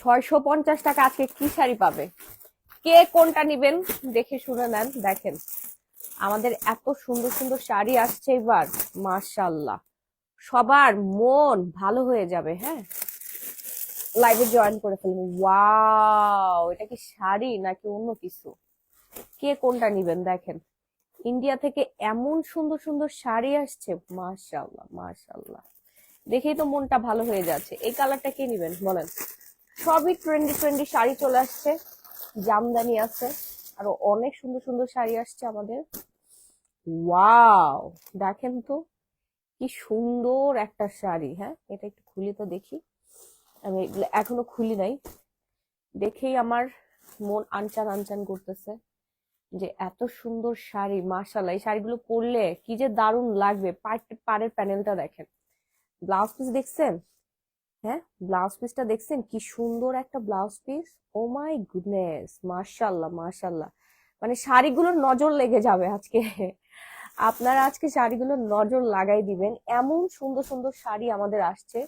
650 টাকা আজকে কি শাড়ি পাবে? কে কোনটা নিবেন দেখে শুনে নেন। দেখেন আমাদের এত সুন্দর সুন্দর শাড়ি আসছে এবার, মাশাআল্লাহ। সবার মন ভালো হয়ে যাবে। হ্যাঁ, লাইভে জয়েন করে ফেলবেন। ওয়াও, এটা কি শাড়ি নাকি অন্য কিছু? কে কোনটা নিবেন দেখেন। ইন্ডিয়া থেকে এমন সুন্দর সুন্দর শাড়ি আসছে, মাশাআল্লাহ মাশাআল্লাহ। দেখেই তো মনটা ভালো হয়ে যাচ্ছে। এই কালারটা কে নিবেন বলেন? সবই ট্রেন্ডি ট্রেন্ডি শাড়ি চলে আসছে, জামদানি আছে, আরো অনেক সুন্দর সুন্দর শাড়ি আসছে আমাদের। ওয়াও, দেখেন তো কি সুন্দর একটা শাড়ি। হ্যাঁ, এটা একটু খুলি তো দেখি। আমি এখনো খুলি নাই, দেখেই আমার মন আনচান আনচান করতেছে যে এত সুন্দর শাড়ি। মাশাআল্লাহ, এই শাড়িগুলো পরলে কি যে দারুণ লাগবে। পাড়ের প্যানেলটা দেখেন, ব্লাউজ পিস দেখছেন? হ্যাঁ, ব্লাউজ পিসটা দেখছেন কি সুন্দর একটা blouse piece. Oh my goodness, মাশাআল্লাহ মাশাআল্লাহ। মানে শাড়িগুলোর নজর লেগে যাবে আজকে। আপনারা আজকে শাড়িগুলোর নজর লাগাই দিবেন, এমন সুন্দর সুন্দর শাড়ি আমাদের আসছে।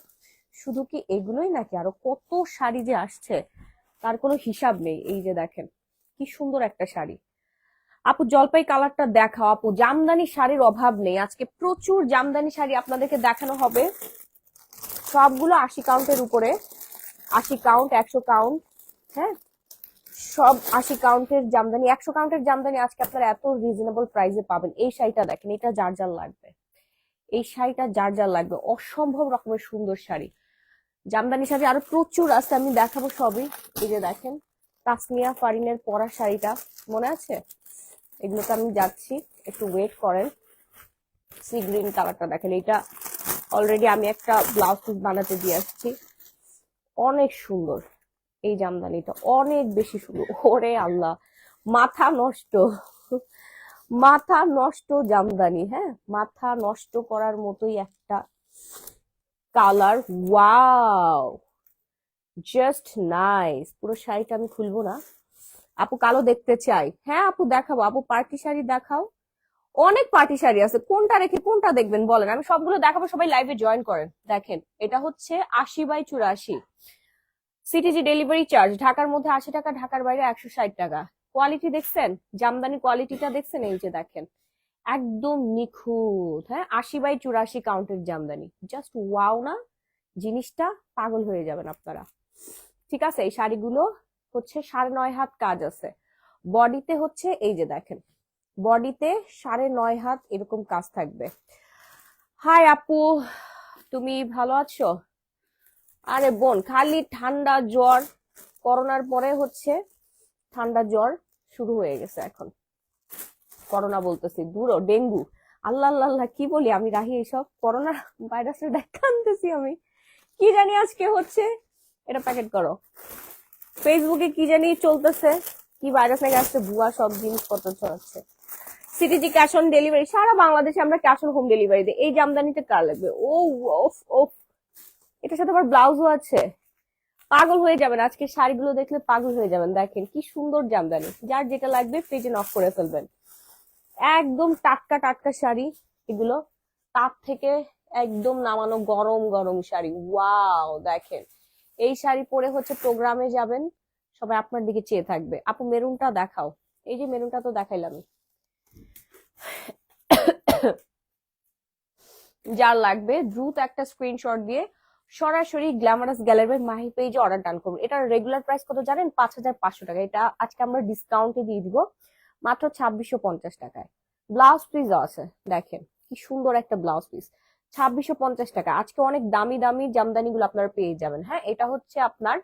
শুধু কি এগুলোই নাকি আরো কত শাড়ি যে আসছে তার কোনো হিসাব নেই। এই যে দেখেন কি সুন্দর একটা শাড়ি। আপু জলপাই কালারটা দেখাও। আপু জামদানি শাড়ির অভাব নেই, আজকে প্রচুর জামদানি শাড়ি আপনাদেরকে দেখানো হবে। সবগুলো 80 কাউন্টের উপরে, 80 কাউন্ট, 100 কাউন্ট। হ্যাঁ, সব 80 কাউন্টের জামদানি, 100 কাউন্টের জামদানি আজকে আপনারা এত রিজনেবল প্রাইসে পাবেন। এই শাড়িটা দেখেন, এটা যার যার লাগবে, এই শাড়িটা যার যার লাগবে। অসম্ভব রকমের সুন্দর শাড়ি, জামদানি শাড়ি আরো প্রচুর আছে, আমি দেখাবো সবই। এই যে দেখেন তাসমিয়া ফারিনের পরা শাড়িটা মনে আছে? এগুলোতে আমি যাচ্ছি, একটু ওয়েট করেন। সি গ্রিন কালারটা দেখেন, এটা অলরেডি আমি একটা ব্লাউজ পিস বানাতে দিয়ে আসছি, অনেক সুন্দর। এই জামদানিটা অনেক বেশি সুন্দর। ওরে আল্লাহ, মাথা নষ্ট, মাথা নষ্ট জামদানি। হ্যাঁ, মাথা নষ্ট করার মতোই একটা কালার। Wow, just nice. পুরো শাড়িটা আমি খুলবো না, আপু কালো দেখতে চাই। হ্যাঁ আপু দেখাবো, আপু পার্টি শাড়ি দেখাও। অনেক পার্টি শাড়ি আছে, কোনটা রেখে কোনটা দেখবেন বলেন? আমি সবগুলো দেখাবো, সবাই লাইভে জয়েন করেন। দেখেন এটা হচ্ছে 80/84, সিটিজি ডেলিভারি চার্জ ঢাকার মধ্যে 80 টাকা, ঢাকার বাইরে 160 টাকা। কোয়ালিটি দেখছেন, জামদানি কোয়ালিটিটা দেখছেন? এই যে দেখেন একদম নিখুঁত। হ্যাঁ, 80/84 কাউন্টের জামদানি, জাস্ট ওয়াও না জিনিসটা? পাগল হয়ে যাবেন আপনারা। ঠিক আছে, এই শাড়িগুলো হচ্ছে 9.5 হাত কাজ আছে বডিতে। হচ্ছে এই যে দেখেন, বডিতে 9.5 হাত এরকম কাজ থাকবে। হাই আপু, তুমি ভালো আছো? আরে বোন, খালি ঠান্ডা জ্বর, করোনার পরে হচ্ছে ঠান্ডা জ্বর শুরু হয়ে গেছে এখন। করোনা বলতেছি দূর, ডেঙ্গু। আল্লাহ আল্লাহ আল্লাহ, কি বলি আমি রাহি, এইসব করোনা ভাইরাসের দেখা আনতেছি আমি। কি জানি আজকে হচ্ছে, এটা প্যাকেট করো। ফেসবুকে কি জানি চলতেছে, কি ভাইরাস নাকি আসছে, ভুয়া সব জিনিসপত্র ছড়াচ্ছে। সিটিজি ক্যাশ অন ডেলিভারি, সারা বাংলাদেশে আমরা ক্যাশ অন হোম ডেলিভারি দিই। এই জামদানিটা কার লাগবে? ও ওফ ওফ, এটার সাথে আবার ব্লাউজও আছে। পাগল হয়ে যাবেন আজকে, শাড়িগুলো দেখলে পাগল হয়ে যাবেন। দেখেন কি সুন্দর জামদানি, যার যেটা লাগবে পেজে নক করে ফেলবেন। একদম টাটকা টাটকা শাড়ি এগুলো, তার থেকে একদম নামানো গরম গরম শাড়ি। ওয়াও, দেখেন এই শাড়ি পরে হচ্ছে প্রোগ্রামে যাবেন, সবাই আপনার দিকে চেয়ে থাকবে। আপু মেরুনটা দেখাও। এই যে মেরুনটা তো দেখাইলাম। যার লাগবে দ্রুত একটা স্ক্রিনশট দিয়ে সরাসরি গ্ল্যামারাস গ্যালারি মাহি পেজে অর্ডার ডান করুন। এটার রেগুলার প্রাইস কত জানেন? 5,500 টাকা। এটা আজকে আমরা ডিসকাউন্টে দিয়ে দিব মাত্র 2,650 টাকায়। ব্লাউজ পিস আছে, দেখেন কি সুন্দর একটা ব্লাউজ পিস, 2,650 টাকা। আজকে অনেক দামি দামি জামদানি গুলো আপনারা পেয়ে যাবেন। হ্যাঁ, এটা হচ্ছে আপনার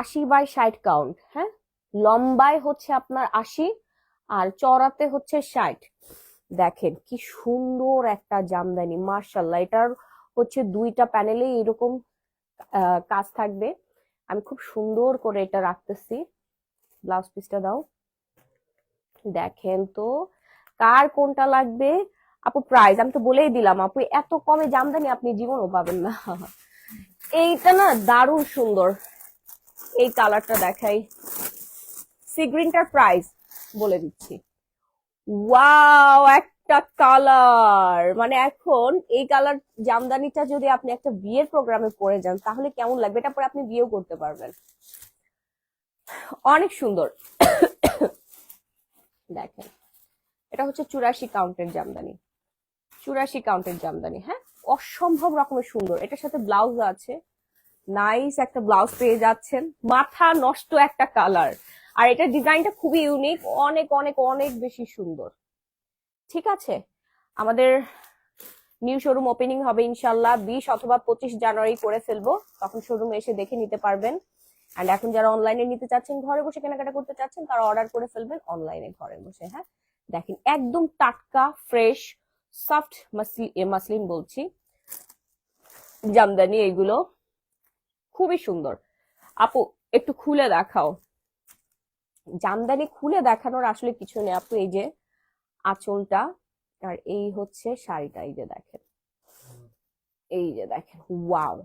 80/60 কাউন্ট। হ্যাঁ, লম্বায় হচ্ছে আপনার 80 আর চওড়াতে হচ্ছে 60। দেখেন কি সুন্দর একটা জামদানি, মার্শাল্লাহ। এটার হচ্ছে দুইটা প্যানেলে এরকম কাজ থাকবে। আমি খুব সুন্দর করে এটা রাখতেছি। ব্লাউজ পিসটা দাও। দেখেন তো কার কোনটা লাগবে। আপু প্রাইস আমি তো বলেই দিলাম, আপু এত কমে জামদানি আপনি জীবনও পাবেন না। এইটা না দারুণ সুন্দর, এই কালারটা দেখাই। সি গ্রিনটার প্রাইস বলে দিচ্ছি। ওয়াও, একটা কালার, মানে এখন এই কালার জামদানিটা যদি আপনি একটা বিয়ের প্রোগ্রামে পরে যান তাহলে কেমন লাগবে, এটা পরে আপনি বিয়েও করতে পারবেন। অনেক সুন্দর। দেখেন, এটা হচ্ছে 84 কাউন্টের জামদানি, 84 কাউন্টের জামদানি। হ্যাঁ, অসম্ভব রকমের সুন্দর। এটার সাথে ব্লাউজ আছে, নাইস একটা ব্লাউজ পেয়ে যাচ্ছেন। মাথা নষ্ট একটা কালার, আর এটার ডিজাইনটা খুবই ইউনিক, অনেক অনেক অনেক বেশি সুন্দর। ঠিক আছে, আমাদের নিউ শোরুম ওপেনিং হবে ইনশাল্লাহ 20 অথবা 25 জানুয়ারি করে ফেলবো, তখন শোরুমে এসে দেখে নিতে পারবেন। এন্ড এখন যারা অনলাইনে নিতে চাচ্ছেন, ঘরে বসে কেনাকাটা করতে চাচ্ছেন, তারা অর্ডার করে ফেলবেন অনলাইনে ঘরে বসে। হ্যাঁ, দেখেন একদম টাটকা ফ্রেশ সফট মাসলিন বলছি জামদানি, এগুলো খুবই সুন্দর। আপু একটু খুলে দেখাও। জামদানি খুলে দেখানোর আসলে কিছু নেই আপু, এই যে আঁচলটা আর এই হচ্ছে শাড়িটা, এই যে দেখেন, এই যে দেখেন, ওয়াও।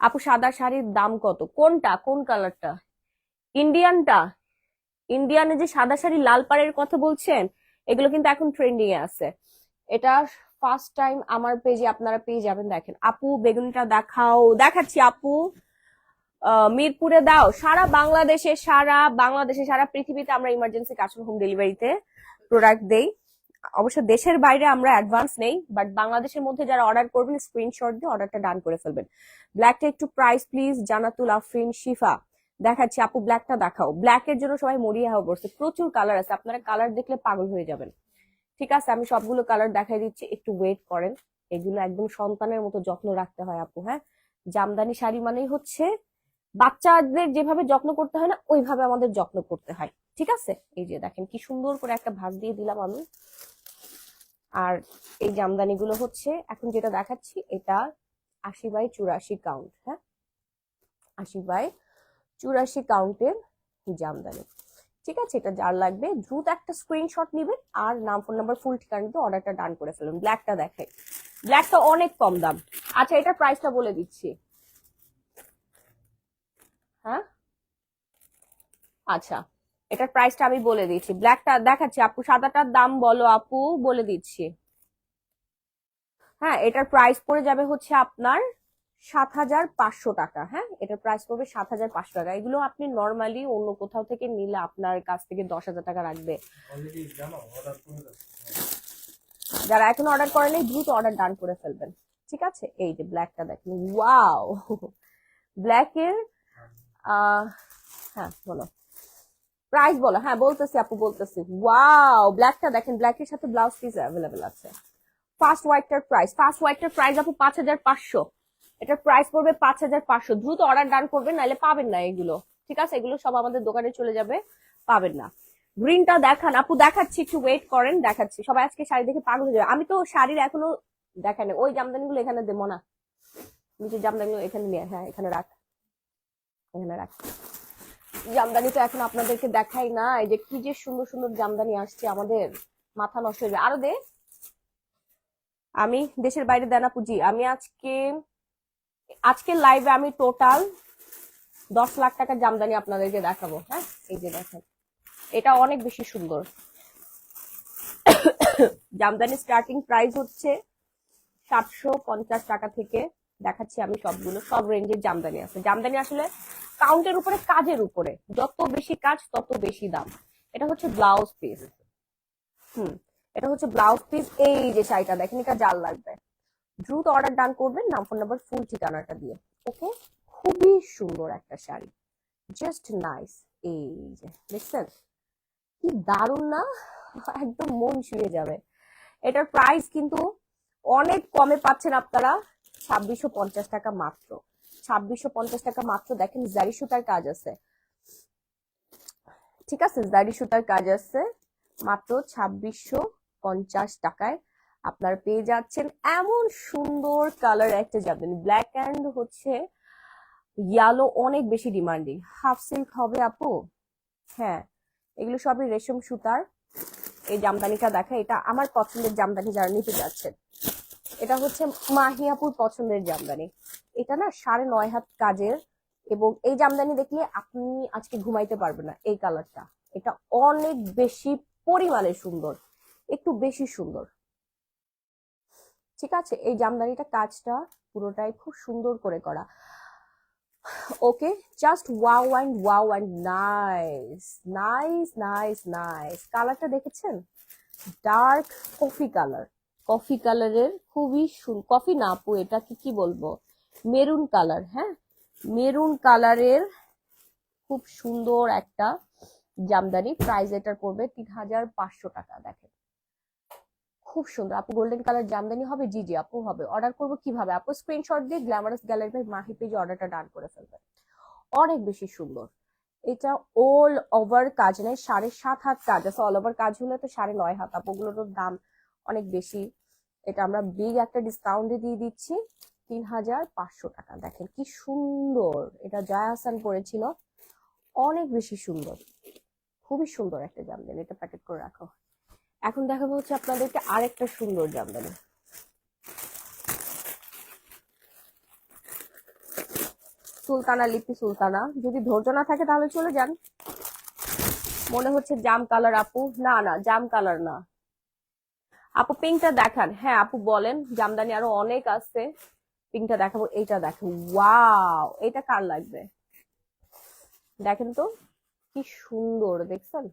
আপু সাদা শাড়ির দাম কত? কোনটা, কোন কালারটা? ইন্ডিয়ানটা? ইন্ডিয়ানে যে সাদা শাড়ি লাল পাড়ের কথা বলছেন, এগুলো কিন্তু এখন ট্রেন্ডিং এ আছে। এটা ফার্স্ট টাইম আমার পেজে আপনারা পেয়ে যাবেন। দেখেন আপু, বেগুনিটা দেখাও। দেখাচ্ছি আপু, মিরপুরে দাও। সারা বাংলাদেশে সারা পৃথিবীতে আমরা ইমার্জেন্সি কাজ হোম ডেলিভারিতে প্রোডাক্ট দেই। অবশ্য দেশের বাইরে আমরা অ্যাডভান্স নেই, বাট বাংলাদেশের মধ্যে যারা অর্ডার করবেন স্ক্রিনশট দিয়ে অর্ডারটা ডান করে ফেলবেন। ব্ল্যাকটা একটু প্রাইস প্লিজ, জানাতুল আফরিন শিফা। দেখাচ্ছি আপু, ব্ল্যাকটা দেখাও। ব্ল্যাকের জন্য সবাই মরিয়া হয়ে পড়ছে, প্রচুর কালার আছে, আপনারা কালার দেখলে পাগল হয়ে যাবেন। ঠিক আছে, আমি সবগুলো কালার দেখাই দিচ্ছি, একটু ওয়েট করেন। এগুলো একদম সন্তানের মতো যত্ন রাখতে হয় আপু। হ্যাঁ, জামদানি শাড়ি মানেই হচ্ছে বাচ্চাদের যেভাবে যত্ন করতে হয় না, ওইভাবে আমাদের যত্ন করতে হয়। ঠিক আছে, এই যে দেখেন কি সুন্দর করে একটা ভাঁজ দিয়ে দিলাম আমি। আর এই জামদানি গুলো হচ্ছে এখন যেটা দেখাচ্ছি, এটা 80/84 কাউন্ট। হ্যাঁ, 80/84 কাউন্টের জামদানি। ঠিক আছে, এটা যার লাগবে দ্রুত একটা স্ক্রিনশট নিবেন আর নাম, ফোন নাম্বার, ফুল ঠিকানা দিয়ে অর্ডারটা ডান করে ফেলুন। ব্ল্যাকটা দেখাই, ব্ল্যাকটা অনেক কম দাম। আচ্ছা, এটার প্রাইসটা বলে দিচ্ছি। হ্যাঁ, আচ্ছা, এটার প্রাইসটা আমি বলে দিচ্ছি। ব্ল্যাকটা দেখাচ্ছি আপু, সাদাটার দাম বলো আপু, বলে দিচ্ছি। হ্যাঁ, এটার প্রাইস পড়ে যাবে হচ্ছে আপনার 7,500 টাকা। হ্যাঁ, এটার প্রাইস পড়বে 7,500 টাকা। এগুলো আপনি নর্মালি অন্য কোথাও থেকে নিলে আপনার কাছ থেকে 10,000 টাকা রাখবে। যারা এখন অর্ডার করেনি দ্রুত অর্ডার ডান করে ফেলবেন। ঠিক আছে, এই যে ব্ল্যাকটা দেখেন, ওয়াও। ব্ল্যাকের হ্যাঁ বলো, প্রাইস বলো। হ্যাঁ বলতেছি আপু, বলতেছি। ওয়াও, ব্ল্যাকটা দেখেন, ব্ল্যাকের সাথে ব্লাউজ পিস অ্যাভেলেবেল আছে। ফার্স্ট হোয়াইটটার প্রাইস আপু 5,500। এটার প্রাইস পড়বে 5,500। দ্রুত অর্ডার ডান করবেন, নাহলে পাবেন না এগুলো। ঠিক আছে, এগুলো সব আমাদের দোকানে চলে যাবে, পাবেন না। গ্রিনটা দেখান আপু, দেখাচ্ছি, একটু ওয়েট করেন, দেখাচ্ছি। সবাই আজকে শাড়ি দেখে পাগল হয়ে যাবে। আমি তো শাড়ির এখনো দেখাই না। ওই জামদানিগুলো এখানে দেবো না, নিচে জামদানিগুলো এখানে নিয়ে, হ্যাঁ এখানে রাখ, এখানে রাখ। জামদানি তো এখন আপনাদেরকে দেখাই না, এই যে কি যে সুন্দর সুন্দর জামদানি আসছে, আমাদের মাথা নষ্ট হয়ে যাবে। আরো দে, আমি দেশের বাইরে দেনা পুঁজি। আমি আজকে লাইভে আমি টোটাল 10 লাখ টাকার জামদানি আপনাদেরকে দেখাবো। হ্যাঁ, এই যে দেখেন, এটা অনেক বেশি সুন্দর। জামদানি স্টার্টিং প্রাইস হচ্ছে 750 টাকা থেকে। দেখাচ্ছি আমি সবগুলো, সব রেঞ্জের জামদানি আছে। জামদানি আসলে কাউন্টের উপরে, কাজের উপরে, যত বেশি কাজ তত বেশি দাম। এটা হচ্ছে ব্লাউজ পিস। এটা হচ্ছে ব্লাউজ পিস। এই যে শাড়িটা দেখেন, এটা জাল লাগবে, দ্রুত অর্ডার ডান করবেন নাম, ফোন নাম্বার, ফুল ঠিকানাটা দিয়ে। ওকে, খুবই সুন্দর একটা শাড়ি, জাস্ট নাইস। এই যে দেখছেন কি দারুণ না, একদম মন ছুঁয়ে যাবে। এটার প্রাইস কিন্তু অনেক কমে পাচ্ছেন আপনারা, 2,650 টাকা মাত্র। 2,650 টাকা মাত্র। দেখেন জারি সুতার কাজ আছে। ঠিক আছে, জারি সুতার কাজ আছে, মাত্র 2,650 টাকায় আপনারা পেয়ে যাচ্ছেন এমন সুন্দর কালার একটা জামদানি। ব্ল্যাক অ্যান্ড হচ্ছে ইয়ালো অনেক বেশি ডিমান্ডিং। হাফ সিল্ক হবে আপু। হ্যাঁ, এগুলো সবই রেশম সুতার। এই জামদানিটা দেখা, এটা আমার পছন্দের জামদানি, যারা নিতে যাচ্ছেন। এটা হচ্ছে মাহিয়াপুর পছন্দের জামদানি। এটা না 9.5 হাত কাজের, এবং এই জামদানি দেখলে আপনি আজকে ঘুমাইতে পারবেন না। এই কালারটা, এটা অনেক বেশি পরিমাণে সুন্দর। একটু বেশি সুন্দর। ঠিক আছে, এই জামদানিটা কাজটা পুরোটাই খুব সুন্দর করে করা। Okay, just wow and wow and nice nice nice nice. কালারটা দেখেছেন? ডার্ক কফি কালার, কফি কালারের খুবই কফি না আপু, এটা কি বলবো, মেরুন কালার। হ্যাঁ, মেরুন কালারের খুব সুন্দর একটা জামদানি। প্রাইস এটার পড়বে 3500 টাকা। দেখেন খুব সুন্দর আপু, গোল্ডেন কালার জামদানি হবে। জি জি আপু হবে। অর্ডার করবো কিভাবে আপু? স্ক্রিনশট দিয়ে গ্ল্যামারাস গ্যালারি বাই মাহি পেজে অর্ডারটা ডান করে ফেলবেন। অনেক বেশি সুন্দর। এটা অল ওভার কাজ নেই, 7.5 হাত কাজ আছে। অল ওভার কাজ হলে তো 9.5 হাত আপু, ওগুলোর দাম অনেক বেশি। এটা আমরা বিগ একটা ডিসকাউন্টে দিয়ে দিচ্ছি 3500 টাকা। দেখেন কি সুন্দর, এটা জয়া হাসান পরেছিল, অনেক বেশি সুন্দর, খুবই সুন্দর একটা জামদানি। এটা প্যাকেট করে রাখো। এখন দেখাবো হচ্ছে আপনাদেরকে আরেকটা সুন্দর জামদানি। সুলতানা, লিপি সুলতানা। যদি ধৈর্য না থাকে তাহলে চলে যান। মনে হচ্ছে জাম কালার আপু, না না জাম কালার না আপু, পিঙ্কটা দেখান। হ্যাঁ আপু বলেন, জামদানি আরো অনেক আছে, পিঙ্কটা দেখাবো। এইটা দেখেন, ওয়াও, এটা কার লাগবে? দেখেন তো কি সুন্দর, দেখছেন?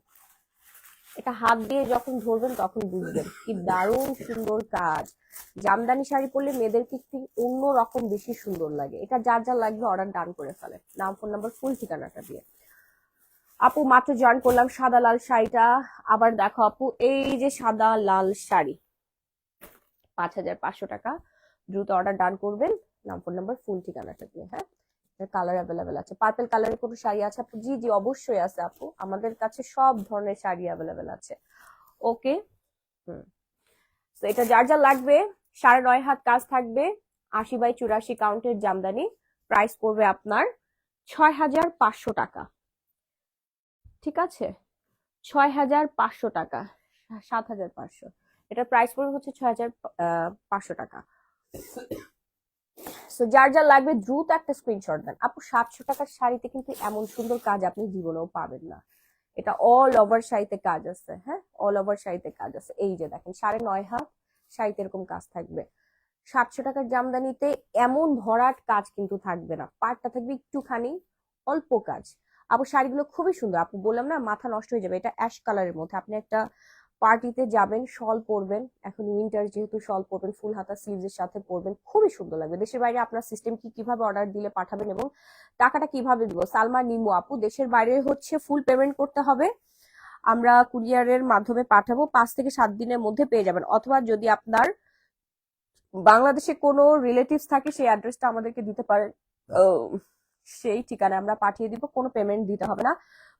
এটা হাত দিয়ে যখন ধরবেন তখন বুঝবেন কি দারুণ সুন্দর কাজ। জামদানি শাড়ি পরলে মেয়েদেরকে একটু অন্যরকম বেশি সুন্দর লাগে। এটা যার যার লাগবে অর্ডার ডান করে ফেলে, নাম, ফোন নাম্বার, ফুল ঠিকানাটা দিয়ে। আপু মাত্র জয়েন করলাম, সাদা লাল শাড়িটা আবার দেখো আপু। এই যে সাদা লাল শাড়ি, 5500 টাকা। দ্রুত অর্ডার ডান করবেন, নাম, ফোন নাম্বার, ফুল ঠিকানাটা দিয়ে। হ্যাঁ, কালার অ্যাভেলেবেল আছে। পার্পল কালারের কোনো শাড়ি আছে আপু? জি জি অবশ্যই আছে আপু, আমাদের কাছে সব ধরনের শাড়ি অ্যাভেলেবেল আছে। ওকে, তো এটা যার যা লাগবে, 9.5 হাত কাজ থাকবে, 80x84 কাউন্টের জামদানি। প্রাইস পড়বে আপনার 6500 টাকা। ঠিক আছে, 6500 টাকা, 7500। এটা প্রাইস পড়বে হচ্ছে 6500 টাকা। সো যার যা লাগবে দ্রুত একটা স্ক্রিনশট দেন আপু। 700 টাকার শাড়িতে কিন্তু এমন সুন্দর কাজ আপনি জীবনেও পাবেন না। এটা অল ওভার শাড়িতে কাজ আছে। হ্যাঁ, অল ওভার শাড়িতে কাজ আছে। এই যে দেখেন 9.5 হাত শাড়িতে এরকম কাজ থাকবে। 700 টাকার জামদানিতে এমন ভরাট কাজ কিন্তু থাকবে না, পাটটা থাকবে একটুখানি অল্প কাজ। আপু শাড়িগুলো খুবই সুন্দর আপু, বললাম না মাথা নষ্ট হয়ে যাবে। এটা অ্যাশ কালারের মধ্যে, আপনি একটা পার্টিতে যাবেন, শল পরবেন, এখন উইন্টার যেহেতু শল পরবেন, ফুল হাতা স্লিভস এর সাথে পরবেন, খুবই সুন্দর লাগবে। দেশের বাইরে আপনার সিস্টেম কি, কিভাবে অর্ডার দিলে পাঠাবেন এবং টাকাটা কিভাবে দিব? সালমা নিমু আপু, দেশের বাইরে হচ্ছে ফুল পেমেন্ট করতে হবে, আমরা কুরিয়ারের মাধ্যমে পাঠাবো, 5 থেকে 7 দিনের মধ্যে পেয়ে যাবেন। অথবা যদি আপনার বাংলাদেশে কোনো রিলেটিভস থাকে সেই অ্যাড্রেসটা আমাদেরকে দিতে পারেন, সেই ঠিকানা আমরা পাঠিয়ে দিব, কোনো পেমেন্ট দিতে হবে না।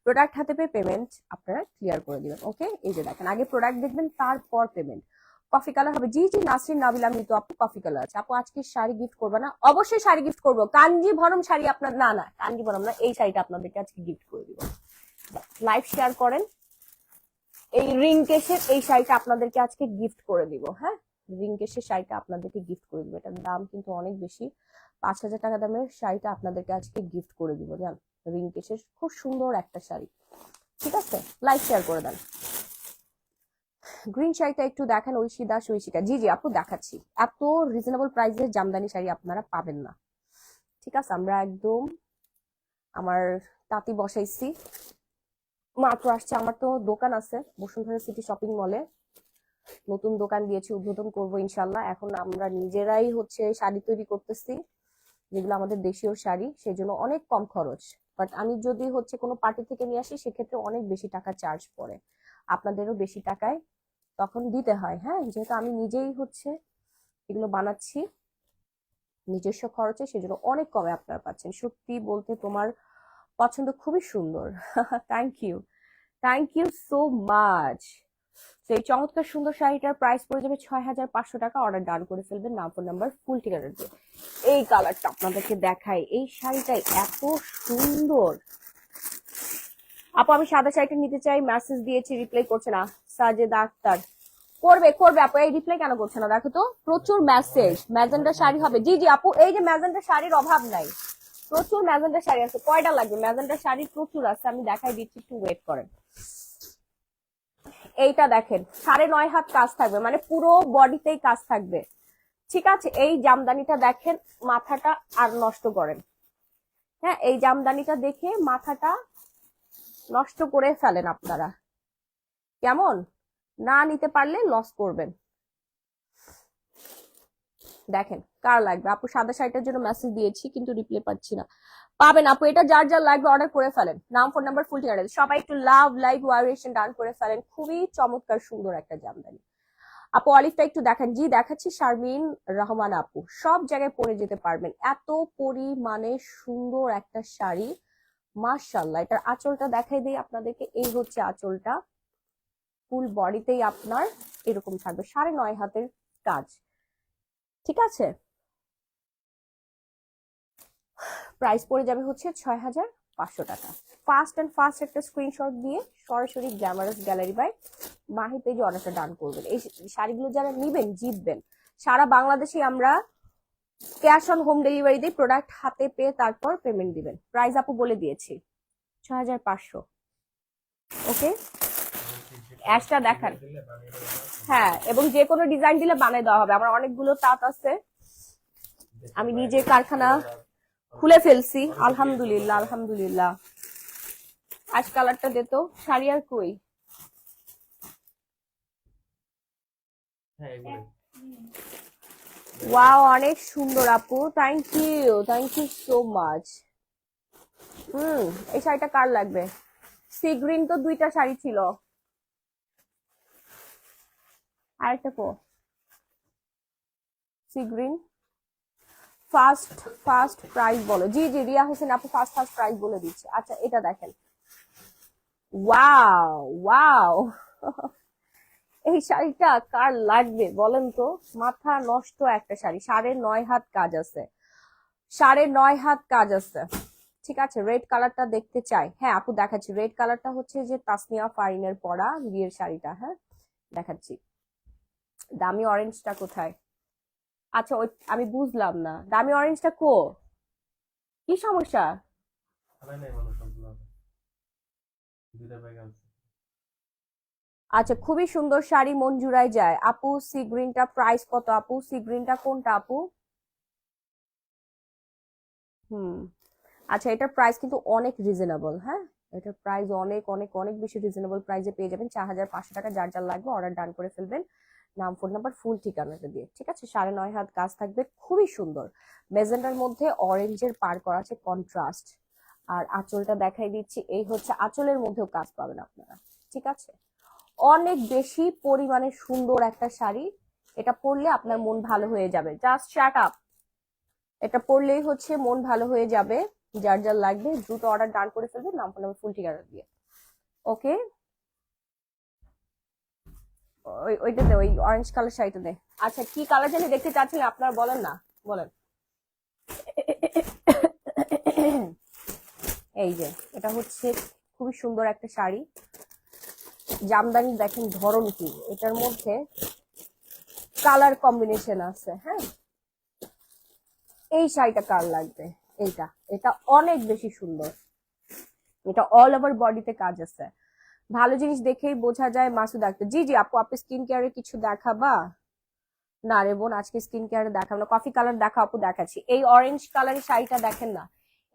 প্রোডাক্ট হাতে পেয়ে পেমেন্ট আপনারা ক্লিয়ার করে দিবেন। ওকে, এই যে দেখেন আগে প্রোডাক্ট দেখবেন তারপর পেমেন্ট। কফি কালার হবে? জি জি নাসরিন নাবিলা মৃত আপু, কফি কালার আছে। আপু আজকে শাড়ি গিফট করবে না? অবশ্যই শাড়ি গিফট করবো। কাঞ্জিভরম শাড়ি আপনার, না না কাঞ্জিভরম না, এই শাড়িটা আপনাদেরকে আজকে গিফট করে দিব। লাইভ শেয়ার করেন। এই রিং কেসের এই শাড়িটা আপনাদেরকে আজকে গিফট করে দিব। হ্যাঁ, রিং কেসের শাড়িটা আপনাদেরকে গিফট করে দিব। এটার দাম কিন্তু অনেক বেশি, 5000 টাকা দামের শাড়িটা আপনাদেরকে আজকে গিফট করে দিব। জান, রিং কেসের খুব সুন্দর একটা শাড়ি। ঠিক আছে, লাইক শেয়ার করে দেন। গ্রিন শাড়িটা একটু দেখেন, ঐশী দাস, ঐশিকা। জি জি আপু দেখাচ্ছি। এত রিজনেবল প্রাইসের জামদানি শাড়ি আপনারা পাবেন না। ঠিক আছে, আমরা একদম আমার তাঁতি বসাইছি, মাত্র আসছে। আমার তো দোকান আছে বসুন্ধরা সিটি শপিং মলে, নতুন দোকান দিয়েছি, উদ্বোধন করব ইনশাল্লাহ। এখন আমরা নিজেরাই হচ্ছে শাড়ি তৈরি করতেছি, যেগুলো আমাদের দেশীয় শাড়ি, সেই জন্য অনেক কম খরচ। বাট আমি যদি হচ্ছে কোনো পার্টি থেকে নিয়ে আসি সেক্ষেত্রে অনেক বেশি টাকা চার্জ পড়ে, আপনাদেরও বেশি টাকায় তখন দিতে হয়। হ্যাঁ, যেহেতু আমি নিজেই হচ্ছে এগুলো বানাচ্ছি নিজস্ব খরচে, সেজন্য অনেক কমে আপনারা পাচ্ছেন। সত্যি বলতে তোমার পছন্দ খুবই সুন্দর। Thank you, thank you so much. এই চমৎকার সুন্দর শাড়িটার প্রাইস পড়ে যাবে 6500 টাকা। অর্ডার ডান করে ফেলবেন, নাম, ফোন নাম্বার, ফুল ঠিকানা দিয়ে। এই কালারটা আপনাদেরকে দেখাই, এই শাড়িটাই এত সুন্দর। আপু আমি সাদা শাড়িটা নিতে চাই, মেসেজ দিয়েছি রিপ্লাই করছে না। সাজেদা আক্তার, করবে করবে আপু, এই রিপ্লাই কেন করছে না দেখো তো, প্রচুর মেসেজ। ম্যাজেন্ডা শাড়ি হবে? জি জি আপু, এই যে ম্যাজেন্ডা শাড়ির অভাব নাই, প্রচুর ম্যাজেন্ডা শাড়ি আছে। কয়টা লাগবে? ম্যাজেন্ডা শাড়ি প্রচুর আছে, আমি দেখাই দিচ্ছি, একটু ওয়েট করেন। এইটা দেখেন 9.5 হাত কাজ থাকবে, মানে পুরো বডিতেই কাজ থাকবে। ঠিক আছে, এই জামদানিটা দেখেন, মাথাটা আর নষ্ট করেন। হ্যাঁ, এই জামদানিটা দেখে মাথাটা নষ্ট করে ফেলেন আপনারা, কেমন? না নিতে পারলে লস করবেন। দেখেন কার লাগবে? আপু সাদা শাড়িটার জন্য মেসেজ দিয়েছি কিন্তু রিপ্লাই পাচ্ছি না। পাবেন আপু, এটা যার যার লাগবে অর্ডার করে ফেলেন, নাম ফোন নাম্বার ফুল ঠিকানা। সবাই একটু লাভ লাইক ওয়ারিয়েশন ডান করে ফেলেন। খুবই চমৎকার সুন্দর একটা জামদানি। আপু অলিভটা একটু দেখেন। জি দেখাচ্ছি, শারমিন রহমান আপু, সব জায়গায় পরে যেতে পারবেন, এত পরিমাণে সুন্দর একটা শাড়ি। মাশাআল্লাহ, এটার আঁচলটা দেখাই দিই আপনাদেরকে। এই হচ্ছে আঁচলটা, ফুল বডিতেই আপনার এরকম থাকবে, 9.5 হাতের কাজ। ঠিক আছে, প্রাইস পড়ে যাবে হচ্ছে 6,500 টাকা। ফাস্ট একটা স্ক্রিনশট দিয়ে সরাসরি গ্ল্যামারাস গ্যালারি বাই মাহি পেজে অর্ডারটা ডান করবেন। এই শাড়িগুলো যারা নিবেন জিতবেন। সারা বাংলাদেশে আমরা ক্যাশ অন হোম ডেলিভারি দিয়ে প্রোডাক্ট হাতে পেয়ে তারপর পেমেন্ট দিবেন। প্রাইস আপু বলে দিয়েছি 6,500। ওকে, অ্যাশটা দেখান। হ্যাঁ, এবং যে কোনো ডিজাইন দিলে বানিয়ে দেওয়া হবে। আমার অনেকগুলো তাঁত আছে, আমি নিজে কারখানা খুলে ফেলছি। আলহামদুলিল্লাহ আলহামদুলিল্লাহ। আশ কালারটা দে তো, শাড়ি আর কই? ওয়াও, অনেক সুন্দর আপু, থ্যাংক ইউ সো মাচ। এই শাড়িটা কার লাগবে? সি গ্রিন তো 2টা শাড়ি ছিল, আরেকটা কো? Sea green. ফার্স্ট প্রাইস বলো। জি জি, রিয়া হোসেন আপু ফার্স্ট প্রাইস বলে দিচ্ছে। আচ্ছা এটা দেখেন, ওয়াও ওয়াও। এই শাড়িটা কার লাগবে বলেন তো? মাথা নষ্ট একটা শাড়ি, 9.5 হাত কাজ আছে, 9.5 হাত কাজ আছে। ঠিক আছে, রেড কালারটা দেখতে চাই। হ্যাঁ আপু দেখাচ্ছি, রেড কালারটা হচ্ছে যে তাসনিয়া ফারিনের পরা বিয়ের শাড়িটা। হ্যাঁ দেখাচ্ছি। দামি অরেঞ্জটা কোথায়? আচ্ছা ওই আমি বুঝলাম না, দামি অরেঞ্জটা কো? কি সমস্যা? আচ্ছা, খুবই সুন্দর শাড়ি, মন জুড়াই যায়। আপু সি গ্রিনটা প্রাইস কত? আপু সি গ্রিনটা কোনটা আপু? হুম, আচ্ছা এটার প্রাইস কিন্তু অনেক রিজনেবল। হ্যাঁ, এটার প্রাইস অনেক অনেক অনেক বেশি রিজনেবল প্রাইসে পেয়ে যাবেন। 4,500 টাকা। যার যার লাগবে অর্ডার ডান করে ফেলবেন, নাম ফোন নাম্বার ফুল ঠিকানাটা দিয়ে। ঠিক আছে, 9.5 হাত কাজ থাকবে, খুবই সুন্দর। মেজেন্টার মধ্যে অরেঞ্জের পার করা আছে কন্ট্রাস্ট। আর আঁচলটা দেখাই দিচ্ছি, এই হচ্ছে আঁচলের মধ্যেও কাজ পাবেন আপনারা। ঠিক আছে, অনেক বেশি পরিমাণে সুন্দর একটা শাড়ি। এটা পরলে আপনার মন ভালো হয়ে যাবে। জাস্ট শাট আপ, এটা পরলেই হচ্ছে মন ভালো হয়ে যাবে। যার যার লাগবে দ্রুত অর্ডার ডান করে ফেলবেন, নাম ফোন ফুল ঠিকানা দিয়ে। ওকে, ওইটা দে, ওই অরেঞ্জ কালার শাড়িটা দে। আচ্ছা কি কালার জানি দেখতে চাচ্ছিলেন আপনারা, বলেন না, বলেন। এই যে এটা হচ্ছে খুবই সুন্দর একটা শাড়ি। জামদানি দেখেন ধরন কি, এটার মধ্যে কালার কম্বিনেশন আছে। হ্যাঁ, এই শাড়িটা কার লাগবে? এইটা, এটা অনেক বেশি সুন্দর। এটা অল ওভার বডিতে কাজ আছে। ভালো জিনিস দেখেই বোঝা যায় মাসুদ আক্তার। জি জি আপু, আপনি স্কিন কেয়ারের কিছু দেখাবা? না রে বোন, আজকে স্কিন কেয়ারে দেখাবো না। কফি কালার দেখা আপু, দেখাচ্ছি। এই অরেঞ্জ কালারের শাড়িটা দেখেন না,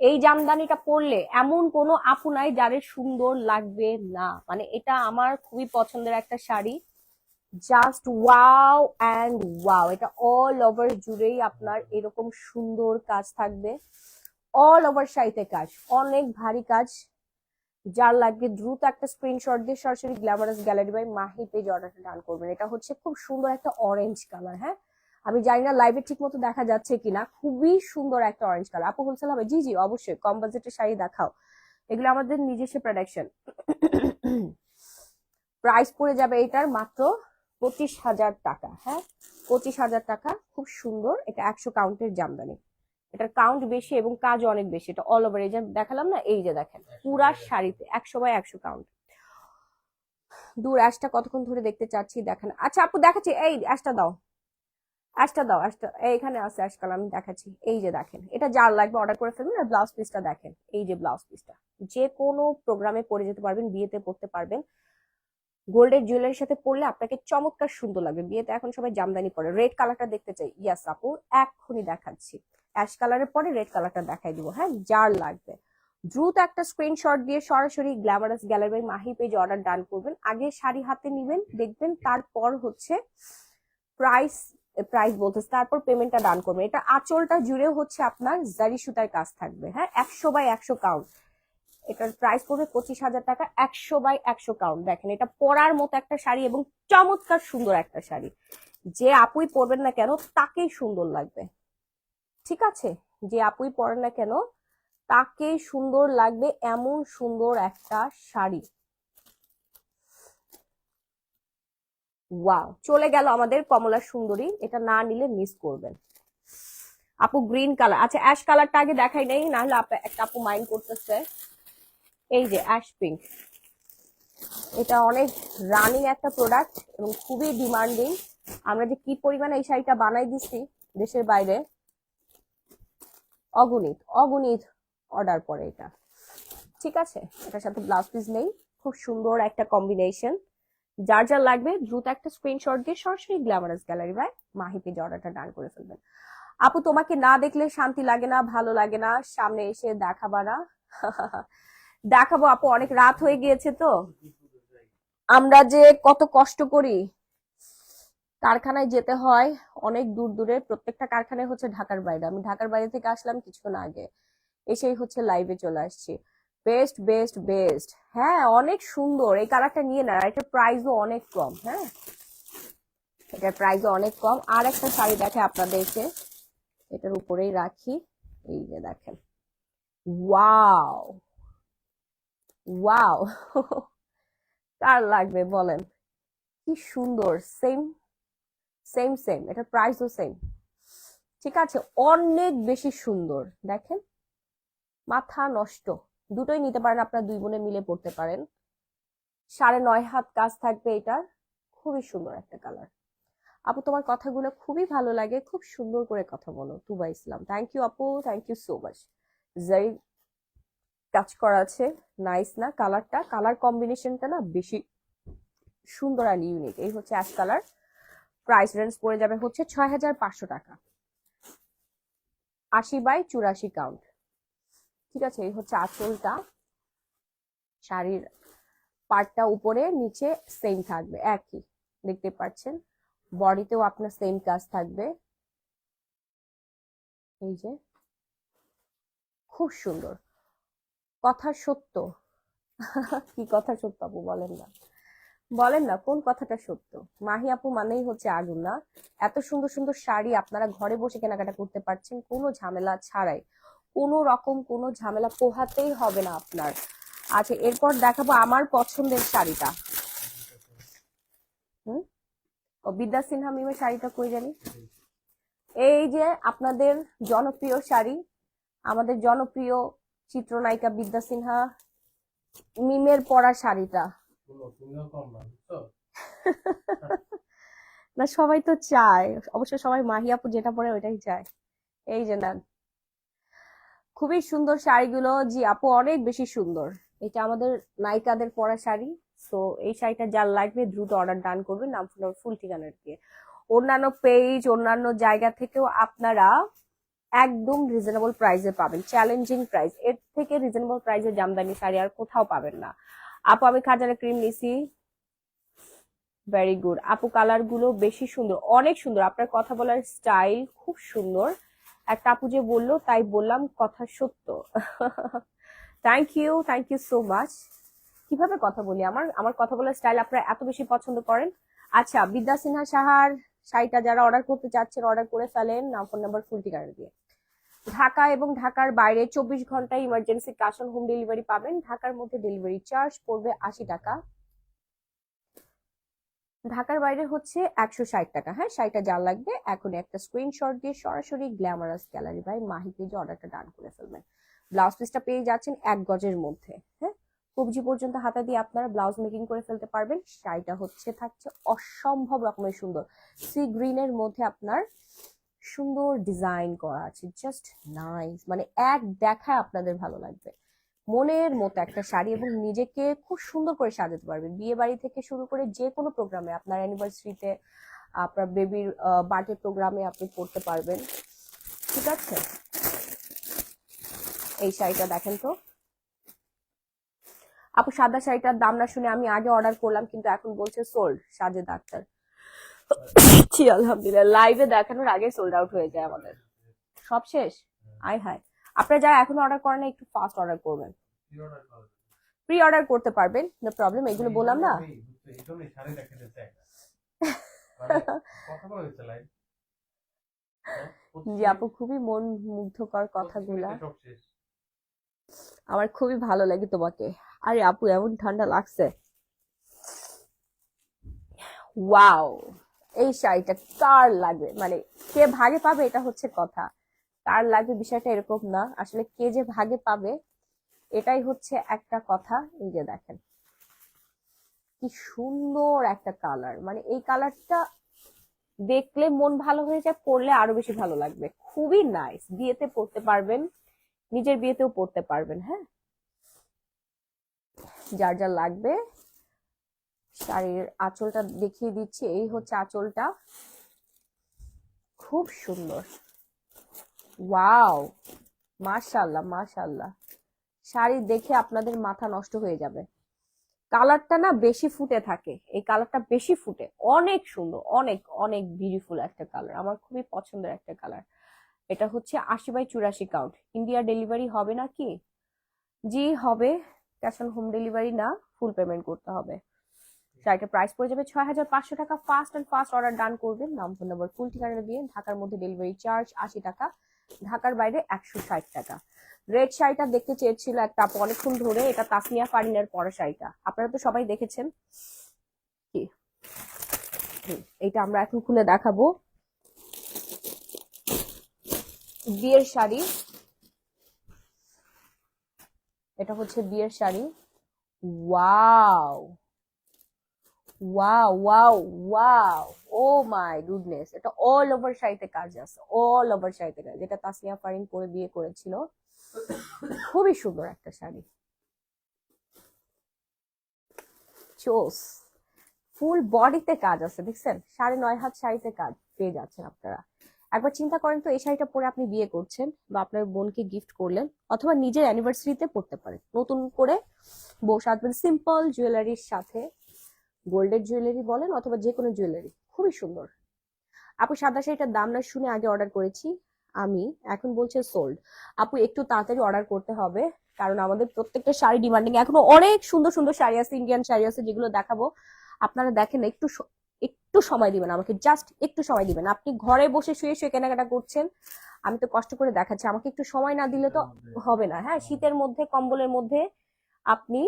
এই জামদানিটা পরলে এমন কোনো আপু নাই যাদের সুন্দর লাগবে না। মানে এটা আমার খুবই পছন্দের একটা sari. Just wow and wow. এটা অল ওভার জুড়েই আপনার এরকম সুন্দর কাজ থাকবে, অল ওভার শাড়িতে কাজ, অনেক ভারী কাজ। যার লাগবে দ্রুত একটা স্ক্রিনশট দিয়ে সরাসরি glamorous gallery by Mahi page অর্ডারটা ডান করবেন। এটা হচ্ছে খুব সুন্দর একটা অরেঞ্জ কালার। হ্যাঁ, আমি জানি না লাইভে ঠিক মতো দেখা যাচ্ছে কিনা, খুবই সুন্দর একটা অরেঞ্জ কালার। আপু হোলসেল হবে? জি জি অবশ্যই, কম বাজেটের শাড়ি দেখাও, এগুলো আমাদের নিজস্ব প্রোডাকশন। প্রাইস পড়ে যাবে এটার মাত্র 25,000 টাকা। হ্যাঁ, 25,000 টাকা। খুব সুন্দর, এটা 100 কাউন্টের জামদানি। এটার কাউন্ট বেশি এবং কাজ অনেক বেশি। এটা অল ওভার, এই যে দেখালাম না, এই যে দেখেন পুরা শাড়িতে 100/100 কাউন্ট। দূর অ্যাশটা কতক্ষণ ধরে দেখতে চাচ্ছি, দেখেন। আচ্ছা আপু দেখাচ্ছি, এই অ্যাশটা দাও, অ্যাশটা দাও, অ্যাশটা এইখানে আছে অ্যাশ কালার, আমি দেখাচ্ছি। এই যে দেখেন, এটা যার লাগবে অর্ডার করে ফেলবেন। আর ব্লাউজ পিসটা দেখেন, এই যে ব্লাউজ পিসটা যে কোনো প্রোগ্রামে পরে যেতে পারবেন, বিয়েতে পরতে পারবেন। গোল্ডের জুয়েলারির সাথে পরলে আপনাকে চমৎকার সুন্দর লাগবে। বিয়েতে এখন সবাই জামদানি পরে। রেড কালারটা দেখতে চাই? ইয়াস আপু, এক্ষুনি দেখাচ্ছি। অ্যাশ কালারের পরে রেড কালারটা দেখাই দিব। হ্যাঁ, যার লাগবে দ্রুত একটা স্ক্রিনশট দিয়ে সরাসরি গ্ল্যামারাস গ্যালারি বাই মাহি পেজে অর্ডার ডান করবেন। আগে শাড়ি হাতে নিবেন, দেখবেন, তারপর হচ্ছে প্রাইস প্রাইস বলতেছে, তারপর পেমেন্টটা ডান করবেন। এটা আঁচলটা জুড়েও হচ্ছে আপনার জারি সুতার কাজ থাকবে। হ্যাঁ, 100/100 কাউন্ট। এটার প্রাইস পড়বে 25,000 টাকা। 100/100 কাউন্ট। দেখেন, এটা পরার মতো একটা শাড়ি এবং চমৎকার সুন্দর একটা শাড়ি। যে আপুই পরবেন না কেন তাকেই সুন্দর লাগবে। ঠিক আছে, যে আপুই পরেন না কেন তাকেই সুন্দর লাগবে এমন সুন্দর একটা শাড়ি। ওয়াও, চলে গেল আমাদের কমলা সুন্দরী। এটা না নিলে মিস করবেন। আপু গ্রিন কালার, আচ্ছা অ্যাশ কালারটা আগে দেখাই নাই, না হলে একটা আপু মাইন্ড করতেছে। এই যে অ্যাশ পিঙ্ক, এটা অনেক রানিং একটা প্রোডাক্ট এবং খুবই ডিমান্ডিং। আমরা যে কি পরিমাণে এই শাড়িটা বানাই দিচ্ছি দেশের বাইরে, অগণিত অগণিত অর্ডার পরে এটা। ঠিক আছে, এটার সাথে ব্লাউজ পিস নেই। খুব সুন্দর একটা কম্বিনেশন। যার যার লাগবে দ্রুত একটা স্ক্রিনশট দিয়ে সরাসরি গ্ল্যামারাস গ্যালারি বাই মাহি পেজে অর্ডারটা ডান করে ফেলবেন। আপু তোমাকে না দেখলে শান্তি লাগে না, ভালো লাগে না, সামনে এসে দেখাবা না? দেখাবো আপু, অনেক রাত হয়ে গিয়েছে তো। আমরা যে কত কষ্ট করি, কারখানায় যেতে হয় অনেক দূর দূরে। প্রত্যেকটা কারখানায় হচ্ছে ঢাকার বাইরে। আমি ঢাকার বাইরে থেকে আসলাম কিছুক্ষণ আগে, এসেই হচ্ছে লাইভে চলে আসছি। Best best best. হ্যাঁ, অনেক সুন্দর। এই কালারটা নিয়ে না, এটার প্রাইসও অনেক কম। হ্যাঁ, এটার প্রাইসও অনেক কম। আর একটা শাড়ি দেখে আপনাদেরকে, এটার উপরেই রাখি। এই যে দেখেন, ওয়াও ওয়াও। কার লাগবে বলেন? কি সুন্দর। সেম সেম সেম, এটার প্রাইসও সেম। ঠিক আছে, অনেক বেশি সুন্দর। দেখেন, মাথা নষ্ট। দুটোই নিতে পারেন, আপনার দুই বোনে মিলে পড়তে পারেন। 9.5 হাত কাজ থাকবে এটার। খুবই সুন্দর একটা কালার। আপু তোমার কথাগুলো খুবই ভালো লাগে, খুব সুন্দর করে কথা বলো। তুবা ইসলাম, থ্যাংক ইউ আপু, থ্যাংক ইউ সো মাচ। জারি কাজ করা আছে, নাইস না কালারটা? কালার কম্বিনেশনটা না বেশি সুন্দর আর ইউনিক। এই হচ্ছে অ্যাশ কালার। প্রাইস রেঞ্জ পড়ে যাবে হচ্ছে 6,500 টাকা। 80/84 কাউন্ট। ঠিক আছে, এই হচ্ছে আঁচলটা। শাড়ির পার্টটা উপরে নিচে সেম থাকবে, একই দেখতে পাচ্ছেন। বডিতেও আপনার সেম কাজ থাকবে। এই যে, খুব সুন্দর। কথা সত্য। কি কথা সত্য আপু বলেন না, বলেন না কোন কথাটা সত্য? মাহি আপু মানেই হচ্ছে আগুন না? এত সুন্দর সুন্দর শাড়ি আপনারা ঘরে বসে কেনাকাটা করতে পারছেন কোনো ঝামেলা ছাড়াই। কোনো রকম কোনো ঝামেলা পোহাতেই হবে না আপনার। আচ্ছা, এরপর দেখাবো আমার পছন্দের শাড়িটা। হুম, ও বিদ্যা সিনহা মিমের শাড়িটা কই জানি। এই যে আপনাদের জনপ্রিয় শাড়ি, আমাদের জনপ্রিয় চিত্রনায়িকা বিদ্যা সিনহা মিমের পরা শাড়িটা। না, সবাই তো চায়, অবশ্য সবাই মাহি আপু যেটা পরে ওইটাই চায়। এই যে না, খুবই সুন্দর শাড়িগুলো। জি আপু, অনেক বেশি সুন্দর। এটা আমাদের নায়িকাদের পরা শাড়ি। তো এই শাড়িটা যার লাগবে দ্রুত অর্ডার ডান করবেন, নাম ফুল ঠিকানা দিয়ে। অন্যান্য পেজ, অন্যান্য জায়গা থেকেও আপনারা একদম রিজনেবল প্রাইসে পাবেন। চ্যালেঞ্জিং প্রাইস, এর থেকে রিজনেবল প্রাইসে জামদানি শাড়ি আর কোথাও পাবেন না। আপু আমি খাজানা ক্রিম নিছি। ভেরি গুড আপু, কালার গুলো বেশি সুন্দর, অনেক সুন্দর। আপনার কথা বলার স্টাইল খুব সুন্দর। একটা আপু যে বললো তাই বললাম, কথা সত্য। Thank you so much. কিভাবে কথা বলি, আমার আমার কথা বলার স্টাইল আপনারা এত বেশি পছন্দ করেন। আচ্ছা, বিদ্যা সিনহা সাহার শাড়িটা যারা অর্ডার করতে চাচ্ছেন অর্ডার করে ফেলেন, নাম ফোন নাম্বার ফুল ঠিকানা দিয়ে। ঢাকা এবং ঢাকার বাইরে 24 ঘন্টায় emergency cash on home delivery পাবেন। ঢাকার মধ্যে ডেলিভারি চার্জ পড়বে 80 টাকা, ঢাকার বাইরে হচ্ছে 160 টাকা। হ্যাঁ, শাড়িটা যা লাগবে এখন একটা স্ক্রিনশট দিয়ে সরাসরি গ্ল্যামারাস গ্যালারি বাই মাহি পেজে অর্ডারটা ডান করে ফেলবেন। ব্লাউজ পিসটা পেয়ে যাচ্ছেন 1 গজের মধ্যে। হ্যাঁ, কবজি পর্যন্ত হাতা দিয়ে আপনারা ব্লাউজ মেকিং করে ফেলতে পারবেন। শাড়িটা হচ্ছে থাকছে অসম্ভব রকমের সুন্দর। সি গ্রিনের মধ্যে আপনার সুন্দর ডিজাইন করা আছে, জাস্ট নাইস। মানে এক দেখায় আপনাদের ভালো লাগবে। মনের মতো একটা শাড়ি, এবং নিজেকে খুব সুন্দর করে সাজাতে পারবেন। বিয়ে বাড়ি থেকে শুরু করে যে কোনো প্রোগ্রামে, আপনার অ্যানিভার্সারিতে, আপনার বেবির বার্থডে প্রোগ্রামে আপনি পরতে পারবেন। ঠিক আছে, এই শাড়িটা দেখেন তো আপু। সাদা শাড়িটার দাম না শুনে আমি আগে অর্ডার করলাম, কিন্তু এখন বলছে সোল্ড। সাজেদ আক্তার, ছি আলহামদুলিল্লাহ, লাইভে দেখানোর আগে সোল্ড আউট হয়ে যায় আমাদের, সব শেষ। আয় হায়, আপনারা যারা এখন অর্ডার করেন একটু ফাস্ট অর্ডার করবেন, প্রি অর্ডার করতে পারবেন, নো প্রবলেম। এগুলো বললাম না জি আপু, খুবই মন মুগ্ধকর কথাগুলা, আমার খুবই ভালো লাগে তোমাকে। আরে আপু, এমন ঠান্ডা লাগছে। ওয়াও, এই শাড়িটা কার লাগবে, মানে কে ভাগে পাবে এটা হচ্ছে কথা। কার লাগবে বিষয়টা এরকম না, আসলে কে যে ভাগে পাবে এটাই হচ্ছে একটা কথা। এই যে দেখেন কি সুন্দর একটা কালার, মানে এই কালারটা দেখলে মন ভালো হয়ে যায়, পরলে আরো বেশি ভালো লাগবে। খুবই নাইস, বিয়েতে পরতে পারবেন, নিজের বিয়েতেও পরতে পারবেন। হ্যাঁ, যার যা লাগবে। শাড়ির আঁচলটা দেখিয়ে দিচ্ছি, এই হচ্ছে আঁচলটা, খুব সুন্দর। ওয়াও, মাশাআল্লাহ মাশাআল্লাহ, শাড়ি দেখে আপনাদের মাথা নষ্ট হয়ে যাবে। কালারটা না বেশি ফুটে থাকে, এই কালারটা বেশি ফুটে, অনেক সুন্দর, অনেক অনেক বিউটিফুল একটা কালার, আমার খুবই পছন্দের একটা কালার। এটা হচ্ছে 80/84 কাউন্ট। ইন্ডিয়া ডেলিভারি হবে নাকি? জি হবে, ক্যাশ অন হোম ডেলিভারি না, ফুল পেমেন্ট করতে হবে। শাড়িটার প্রাইস পড়ে যাবে 6500 টাকা। ফাস্ট অর্ডার ডান করবেন, নাম ফোন নাম্বার ফুল ঠিকানা দিয়ে। ঢাকার মধ্যে ডেলিভারি চার্জ 80 টাকা, ঢাকার বাইরে 160 টাকা। রেড শাড়িটা দেখতে চেয়েছিল একটা আপু অনেকক্ষণ ধরে, এটা তাসমিয়া ফারিনের পরা শাড়িটা, আপনারা তো সবাই দেখেছেন। কি এইটা আমরা এখন খুলে দেখাবো। বিয়ের শাড়ি, এটা হচ্ছে বিয়ের sari. Wow wow wow wow, oh my goodness, এটা অল ওভার শাড়িতে কাজ আছে, অল ওভার শাড়িতে কাজ, যেটা তাসমিয়া ফারিন পরে বিয়ে করেছিল। খুবই সুন্দর একটা শাড়ি, চোস, ফুল বডিতে কাজ আছে, দেখছেন? 9.5 হাত শাড়িতে কাজ পেয়ে যাচ্ছেন আপনারা। একবার চিন্তা করেন তো, এই শাড়িটা পরে আপনি বিয়ে করছেন বা আপনার বোনকে গিফট করলেন, অথবা নিজের অ্যানিভার্সারিতে পরতে পারেন, নতুন করে বউ সাজবেন সিম্পল জুয়েলারির সাথে, গোল্ডের জুয়েলারি বলেন অথবা যে কোনো জুয়েলারি, খুবই সুন্দর। আপু সাদা শাড়িটার দাম না শুনে আগে অর্ডার করেছি আমি, এখন বলছে সোল্ড। আপু একটু তাড়াতাড়ি অর্ডার করতে হবে, কারণ আমাদের প্রত্যেকটা শাড়ি ডিমান্ডিং, এখনো অনেক সুন্দর সুন্দর শাড়ি আছে, ইন্ডিয়ান শাড়ি আছে, যেগুলো দেখাবো। আপনারা দেখেন, একটু সময় দিবেন আমাকে, জাস্ট একটু সময় দিবেন। আপনি ঘরে বসে শুয়ে শুয়ে কেনাকাটা করছেন, আমি তো কষ্ট করে দেখাচ্ছি, আমাকে একটু সময় না দিলে তো হবে না। হ্যাঁ, শীতের মধ্যে কম্বলের মধ্যে আপনি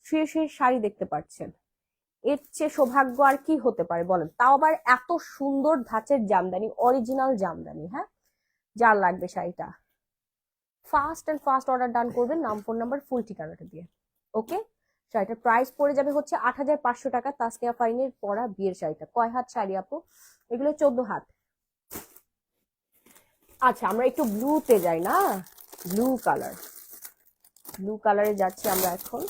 শুয়ে শুয়ে শাড়ি দেখতে পাচ্ছেন, এর চেয়ে সৌভাগ্য আর কি হতে পারে বলেন? তাও আবার এত সুন্দর ধাঁচের জামদানি, অরিজিনাল জামদানি। হ্যাঁ, যার লাগবে শাড়িটা ফাস্ট অর্ডার ডান করবেন, নাম ফোন নাম্বার ফুল ঠিকানাটা দিয়ে। ওকে, শাড়িটার প্রাইস পড়ে যাবে হচ্ছে 8500 টাকা। তাসনিয়া ফারিনের পরা বিয়ের শাড়িটা। কয় হাত শাড়ি আপু? এগুলো 14 হাত। আচ্ছা, আমরা একটু ব্লুতে যাই না, ব্লু কালারে যাচ্ছি আমরা এখন।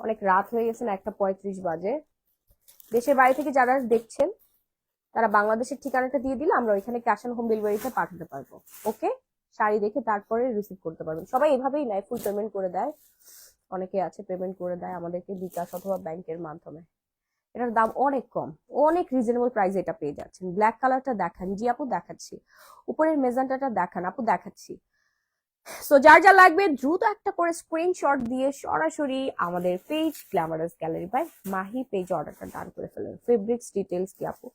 অনেক রাত হয়ে গেছে না, 1:35 বাজে। দেশের বাইরে থেকে যারা দেখছেন তারা বাংলাদেশের ঠিকানাটা দিয়ে দিলে আমরা ওইখানে ক্যাশ অন হোম ডেলিভারিতে পাঠাতে পারবো। ওকে, শাড়ি দেখে তারপরে রিসিভ করতে পারবেন। সবাই এভাবেই নেয়, ফুল পেমেন্ট করে দেয়, অনেকে আছে পেমেন্ট করে দেয় আমাদেরকে বিকাশ অথবা ব্যাংকের মাধ্যমে। এটার দাম অনেক কম, অনেক রিজনেবল প্রাইসে এটা পেয়ে যাচ্ছেন। ব্ল্যাক কালারটা দেখান। জি আপু দেখাচ্ছি। উপরের মেজেন্টাটা দেখান আপু, দেখাচ্ছি। সো যার যা লাগবে দ্রুত একটা করে স্ক্রিনশট দিয়ে সরাসরি আমাদের page glamorous gallery by Mahi page অর্ডারটা ডান করে ফেলেন। ফেব্রিক্স ডিটেলস কি আপু?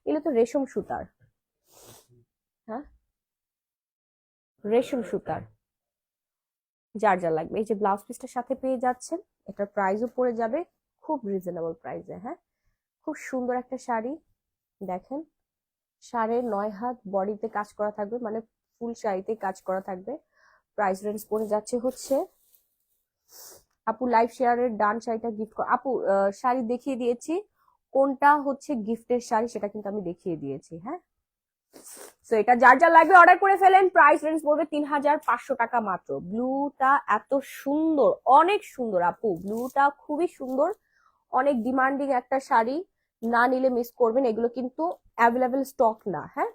এগুলো তো রেশম সুতার। হ্যাঁ, রেশম সুতার। যার যা লাগবে, এই যে ব্লাউজ পিসটার সাথে পেয়ে যাচ্ছেন, এটার প্রাইসও পড়ে যাবে খুব রিজনেবল প্রাইসে। হ্যাঁ, খুব সুন্দর একটা শাড়ি দেখেন, 9.5 হাত বডিতে কাজ করা থাকবে, মানে ফুল শাড়িতে কাজ করা থাকবে। প্রাইস রেঞ্জ পড়ে যাচ্ছে হচ্ছে, আপু লাইভ শেয়ারের ডান শাড়িটা গিফট কর। আপু শাড়ি দেখিয়ে দিয়েছি, কোনটা হচ্ছে গিফটের শাড়ি সেটা কিন্তু আমি দেখিয়ে দিয়েছি। হ্যাঁ, তো এটা যার যা লাগবে অর্ডার করে ফেলেন। প্রাইস রেঞ্জ পড়বে 3500 টাকা মাত্র। ব্লুটা এত সুন্দর, অনেক সুন্দর আপু, ব্লুটা খুবই সুন্দর, অনেক ডিমান্ডিং একটা শাড়ি, না নিলে মিস করবেন। এগুলো কিন্তু অ্যাভেলেবেল স্টক না, হ্যাঁ,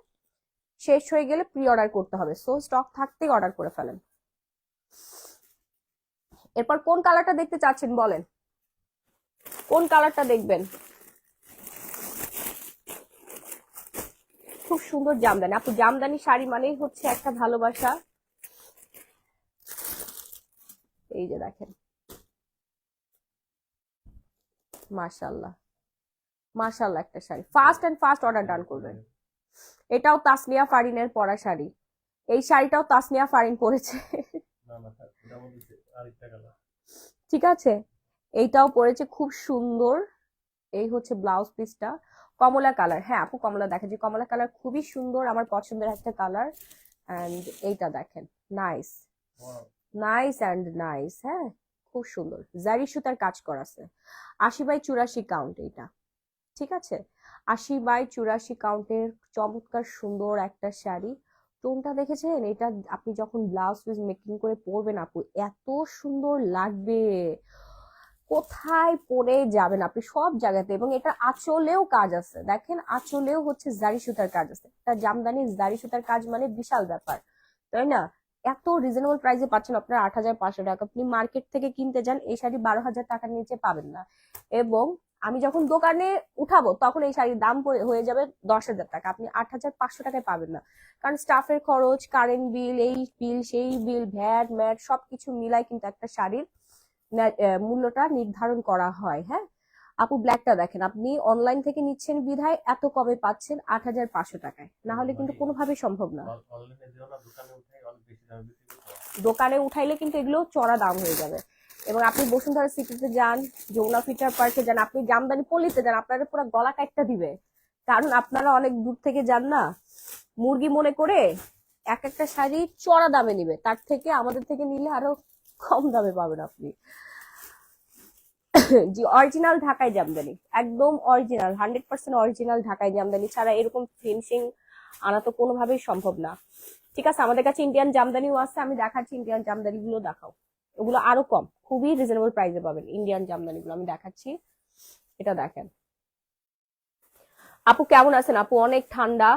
শেষ হয়ে গেলে প্রি অর্ডার করতে হবে, সো স্টক থাকতেই অর্ডার করে ফেলেন। এরপর কোন কালারটা দেখতে চাচ্ছেন বলেন, কোন কালারটা দেখবেন? খুব সুন্দর জামদানি আপু, জামদানি শাড়ি মানেই হচ্ছে একটা ভালোবাসা। এই যে দেখেন, মাশাআল্লাহ মাশাআল্লাহ, একটা sari fast and fast order done করবেন। এটাও তাসনিয়া ফারিনের পরা শাড়ি, এই শাড়িটাও তাসনিয়া ফারিন পরেছে। ঠিক আছে, এইটাও পরেছে, খুব সুন্দর। এই হচ্ছে ব্লাউজ পিসটা, কমলা কালার। হ্যাঁ আপু, কমলা দেখেন, যে কমলা কালার খুবই সুন্দর, আমার পছন্দের একটা কালার। এন্ড এইটা দেখেন, নাইস নাইস এন্ড নাইস, হ্যাঁ খুব সুন্দর, জারি সুতার কাজ করা আছে। 80/84 কাউন্ট এটা, ঠিক আছে, 80/84 কাউন্টের চমৎকার সুন্দর একটা শাড়ি। টোনটা দেখেছেন? এটা আপনি যখন ব্লাউজ পিস মেকিং করে পরবেন আপু, এত সুন্দর লাগবে, কোথায় পরে যাবেন আপনি, সব জায়গাতে। এবং এটা আঁচলেও কাজ আছে, দেখেন আঁচলেও হচ্ছে জারি সুতার কাজ আছে। এটা জামদানি জারি সুতার কাজ মানে বিশাল ব্যাপার, তাই না? এত রিজনেবল প্রাইসে পাচ্ছেন আপনার 8500 টাকা। আপনি মার্কেট থেকে কিনতে যান, এই শাড়ি 12,000 টাকার নিচে পাবেন না। এবং আমি যখন দোকানে উঠাবো তখন এই শাড়ির দাম হয়ে যাবে 10,000 টাকা, আপনি 8500 টাকায় পাবেন না। কারণ স্টাফের খরচ, কারেন্ট বিল, এই বিল সেই বিল, ভ্যাট ম্যাট সবকিছু মিলাই কিন্তু একটা শাড়ির মূল্যটা নির্ধারণ করা হয়। হ্যাঁ আপু, ব্ল্যাকটা দেখেন, আপনি অনলাইন থেকে নিচ্ছেন বিধায় এত কমে পাচ্ছেন 8500 টাকায়, না হলে কিন্তু কোনোভাবেই সম্ভব না। দোকানে উঠাইলে কিন্তু এগুলো চড়া দাম হয়ে যাবে। এবং আপনি বসুন্ধরা সিটিতে যান, যমুনা ফিউচার পার্কে যান, আপনি জামদানি পল্লীতে যান, আপনারা পুরো গলা কাটটা দিবে, কারণ আপনারা অনেক দূর থেকে যান না, মুরগি মনে করে এক একটা শাড়ি চড়া দামে নিবে, তার থেকে আমাদের থেকে নিলে আরো কম দামে পাবেন আপনি। জি, অরিজিনাল ঢাকাই জামদানি, একদম অরিজিনাল, 100% অরিজিনাল ঢাকাই জামদানি ছাড়া এরকম ফিনিশিং আনা তো কোনোভাবেই সম্ভব না। ঠিক আছে, আমাদের কাছে ইন্ডিয়ান জামদানিও আছে, আমি দেখাচ্ছি, ইন্ডিয়ান জামদানি গুলো দেখাও, ওগুলো আরো কম, খুবই রিজনেবল প্রাইসে পাবেন ইন্ডিয়ান জামদানি গুলো, আমি দেখাচ্ছি। এটা দেখেন আপু, কেমন আছেন আপু? অনেক ঠান্ডা,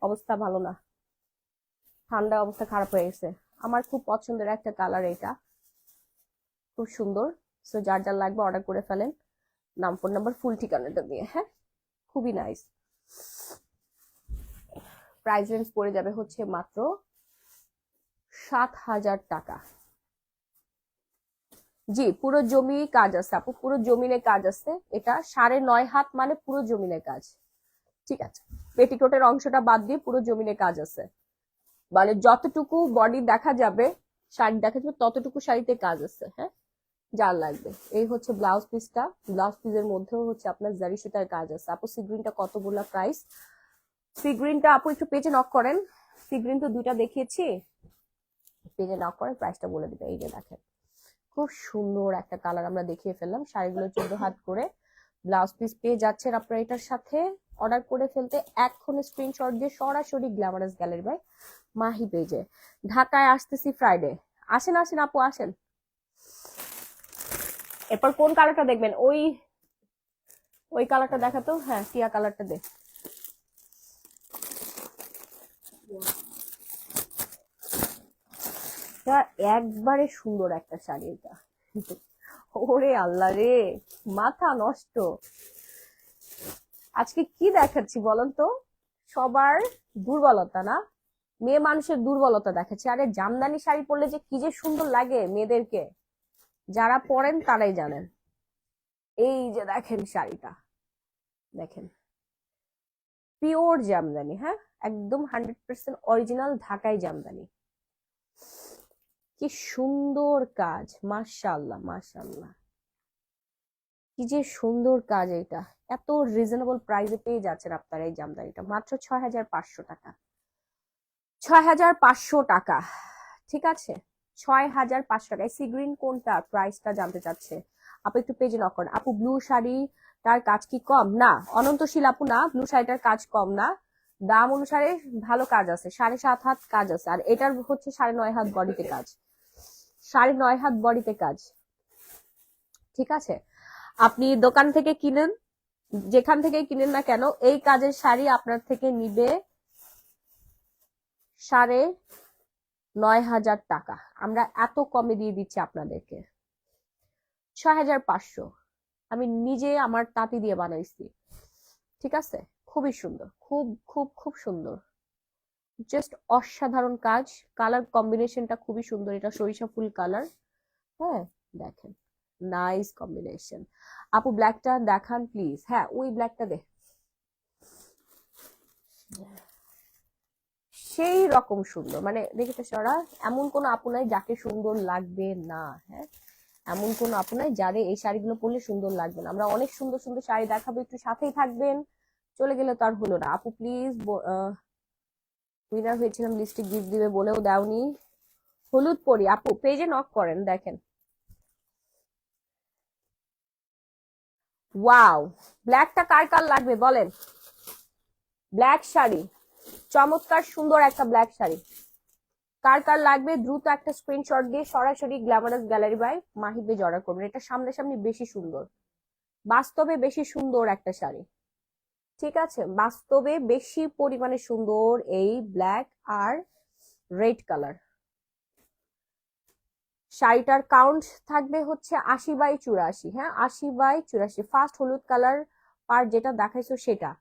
অবস্থা ভালো না, ঠান্ডা অবস্থা খারাপ হয়ে গেছে। আমার খুব পছন্দের একটা কালার এটা, খুব সুন্দর। সো যার যার লাগবে অর্ডার করে ফেলেন, নাম ফোন নাম্বার ফুল ঠিকানাটা দিয়ে, হ্যাঁ খুবই নাইস। প্রাইস রেঞ্জ পড়ে যাবে হচ্ছে মাত্র 7,000 টাকা। জি, পুরো জমি কাজ আছে আপু, পুরো জমিনে কাজ আছে, এটা 9.5 হাত মানে পুরো জমিনে কাজ, ঠিক আছে, পেটিকোটের অংশটা বাদ দিয়ে পুরো জমিনে কাজ আছে, মানে যতটুকু বডি দেখা যাবে, শাড়ি দেখা যাবে ততটুকু শাড়িতে কাজ আছে। হ্যাঁ, যার লাগবে, এই হচ্ছে ব্লাউজ পিসটা, ব্লাউজ পিসের মধ্যেও হচ্ছে আপনার জারি সুতার কাজ আছে। আপু সি গ্রিনটা কতগুলো প্রাইস? সি গ্রিনটা আপু একটু পেজে নক করেন, সি গ্রিন তো দুইটা দেখিয়েছি, পেজে নক করেন, প্রাইসটা বলে দিবে। এই যে দেখেন, খুব সুন্দর একটা কালার আমরা দেখিয়ে ফেললাম, শাড়িগুলো 14 হাত করে, ব্লাউজ পিস পেয়ে যাচ্ছেন আপনারা এটার সাথে। অর্ডার করে ফেলতে এখন স্ক্রিনশট দিয়ে সরাসরি গ্ল্যামারাস গ্যালারি বাই মাহি পেজে। ঢাকায় আসতেছি ফ্রাইডে, আসেন আসেন আপু আসেন। এরপর কোন কালারটা দেখবেন? ওই ওই কালারটা দেখাতো, হ্যাঁ টিয়া কালারটা দে। একবারে সুন্দর একটা শাড়ি এটা, ওরে আল্লাহ রে, মাথা নষ্ট। আজকে কি দেখাচ্ছি বলেন তো? সবার দুর্বলতা না, মেয়ে মানুষের দুর্বলতা দেখাচ্ছি। আরে জামদানি শাড়ি পরলে যে কি যে সুন্দর লাগে মেয়েদেরকে, যারা পরেন তারাই জানেন। এই যে দেখেন শাড়িটা, দেখেন পিওর জামদানি, হ্যাঁ একদম 100% অরিজিনাল ঢাকাই জামদানি, কি সুন্দর কাজ, মাশাআল্লাহ মাশাআল্লাহ, কি যে সুন্দর কাজ। এটা এত রিজনেবল প্রাইসে পেয়ে যাচ্ছেন আপনারা এই জামদানিটা মাত্র 6,500 টাকা, 6,500 টাকা, ঠিক আছে 6,500 টাকা। সি গ্রিন কোনটা, প্রাইসটা জানতে চাচ্ছে আপু, একটু পেজে নক করেন। আপু ব্লু শাড়ি তার কাজ কি কম? না, অনন্তশীল আপু না, ব্লু শাড়িটার কাজ কম না, দাম অনুসারে ভালো কাজ আছে, 7.5 হাত কাজ আছে, আর এটার হচ্ছে 9.5 হাত বডিতে কাজ, 9.5 হাত বডিতে কাজ। ঠিক আছে, আপনি দোকান থেকে কিনেন, যেখান থেকে কিনেন না কেন, এই কাজের শাড়ি আপনার থেকে নিবে 9.5 হাজার টাকা। আমরা এত কমে দিয়ে দিচ্ছি আপনাদেরকে 6,500। আমি নিজে আমার তাঁতি দিয়ে বানাইছি। ঠিক আছে, খুবই সুন্দর, খুব খুব খুব সুন্দর, জাস্ট অসাধারণ কাজ। কালার কম্বিনেশনটা খুবই সুন্দর, এটা সরিষা ফুল কালার। হ্যাঁ দেখেন, নাইস কম্বিনেশন। আপু ব্ল্যাকটা দেখান প্লিজ। হ্যাঁ ওই ব্ল্যাকটা দে, সেই রকম সুন্দর, মানে দেখেছো সরা, এমন কোন আপু নাই যাকে সুন্দর লাগবে না। হ্যাঁ, এমন কোন আপু নাই যারে এই শাড়িগুলো পরলে সুন্দর লাগবে না। আমরা অনেক সুন্দর সুন্দর শাড়ি দেখাবো, একটু সাথেই থাকবেন। চলে গেলে তো আর হলো না। আপু প্লিজ, উইনার হয়েছিলাম, লিস্টে গিফট দিবে বলেও দাওনি। হলুদ পরি আপু, পেজে নক করেন দেখেন। ওয়াও, ব্ল্যাকটা কার কার লাগবে বলেন। ব্ল্যাক শাড়ি, চমৎকার সুন্দর একটা ব্ল্যাক শাড়ি, কার কার লাগবে দ্রুত একটা স্ক্রিনশট দিয়ে সরাসরি glamorous gallery by Mahi page order করবেন। এটা সামনাসামনি বেশি সুন্দর, বাস্তবে বেশি সুন্দর একটা শাড়ি। ঠিক আছে, বাস্তবে বেশি পরিমাণে সুন্দর এই ব্ল্যাক আর রেড কালার। শাড়িটার কাউন্ট থাকবে হচ্ছে 80/84। হ্যাঁ, 80/84। ফার্স্ট হলুদ কালার পার যেটা দেখাইছো সেটা।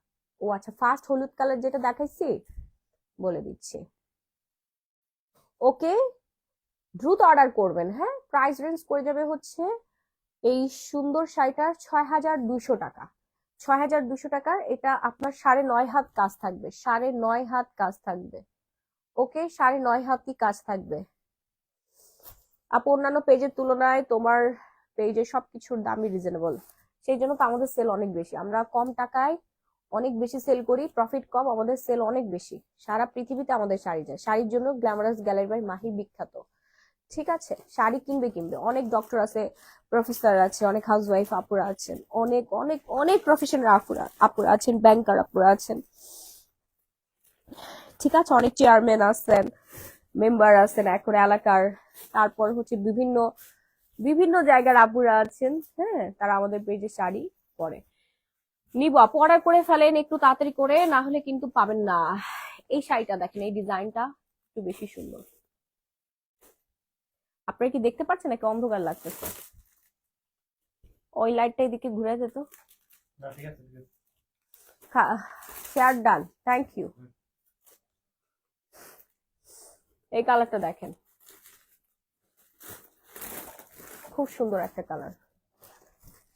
ও আচ্ছা, ফার্স্ট হলুদ কালার যেটা দেখাইছি বলে দিচ্ছি। ওকে, দ্রুত অর্ডার করবেন। হ্যাঁ, প্রাইস রেঞ্জ করে যাবে হচ্ছে এই সুন্দর শাড়িটার 6,200 টাকা। 6,200 টাকার এটা আপনার 9.5 হাত কাজ থাকবে, 9.5 হাত কাজ থাকবে। ওকে, 9.5 হাতই কাজ থাকবে। আপু অন্যান্য পেজের তুলনায় তোমার পেজে সবকিছুর দামই রিজনেবল, সেই জন্য তো আমাদের সেল অনেক বেশি। আমরা কম টাকায় অনেক বেশি সেল করি, প্রফিট কম, আমাদের সেল অনেক বেশি। সারা পৃথিবীতে আমাদের শাড়ি যায়, শাড়ির জন্য গ্ল্যামারাস গ্যালারি বাই মাহি বিখ্যাত। ঠিক আছে, শাড়ি কিনবে, অনেক ডক্টর আছে, প্রফেসর আছে, অনেক হাউসওয়াইফ আপুরা আছেন, অনেক অনেক অনেক প্রফেশনাল আপুরা আছেন, ব্যাংকার আপুরা আছেন। ঠিক আছে, অনেক চেয়ারম্যান আছেন, মেম্বার আছেন এখন এলাকার, তারপর হচ্ছে বিভিন্ন বিভিন্ন জায়গার আপুরা আছেন। হ্যাঁ, তারা আমাদের পেজে শাড়ি পরে নিব। আপু অর্ডার করে ফেলেন একটু তাড়াতাড়ি করে, না হলে কিন্তু পাবেন না। এই শাড়িটা দেখেন, এই ডিজাইনটা একটু বেশি সুন্দর। আপনারা কি দেখতে পাচ্ছেন নাকি অন্ধকার লাগতেছে? ওই লাইটটা এদিকে ঘুরে যেত। Share done, thank you. এই কালারটা দেখেন, খুব সুন্দর একটা কালার।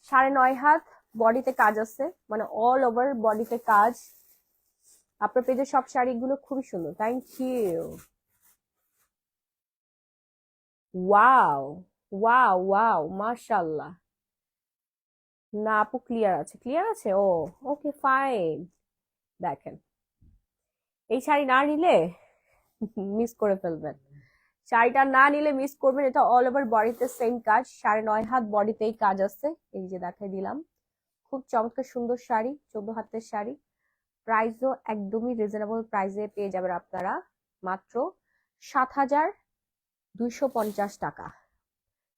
9.5 হাত বডিতে কাজ আছে, মানে অল ওভার বডিতে কাজ। আপনার পেজের সব শাড়িগুলো খুবই সুন্দর, thank you. Wow wow wow, মাশাআল্লাহ। না আপু, ক্লিয়ার আছে, ক্লিয়ার আছে। Oh okay fine. দেখেন, এই শাড়ি না নিলে মিস করে ফেলবেন, শাড়িটা না নিলে মিস করবেন। এটা অল ওভার বডিতে সেম কাজ, 9.5 হাত বডিতেই কাজ আছে। এই যে দেখাই দিলাম, খুব চমৎকার সুন্দর শাড়ি, 14 হাতের শাড়ি। প্রাইসও একদমই রিজনেবল প্রাইসে পেয়ে যাবেন আপনারা, মাত্র 7,250 টাকা।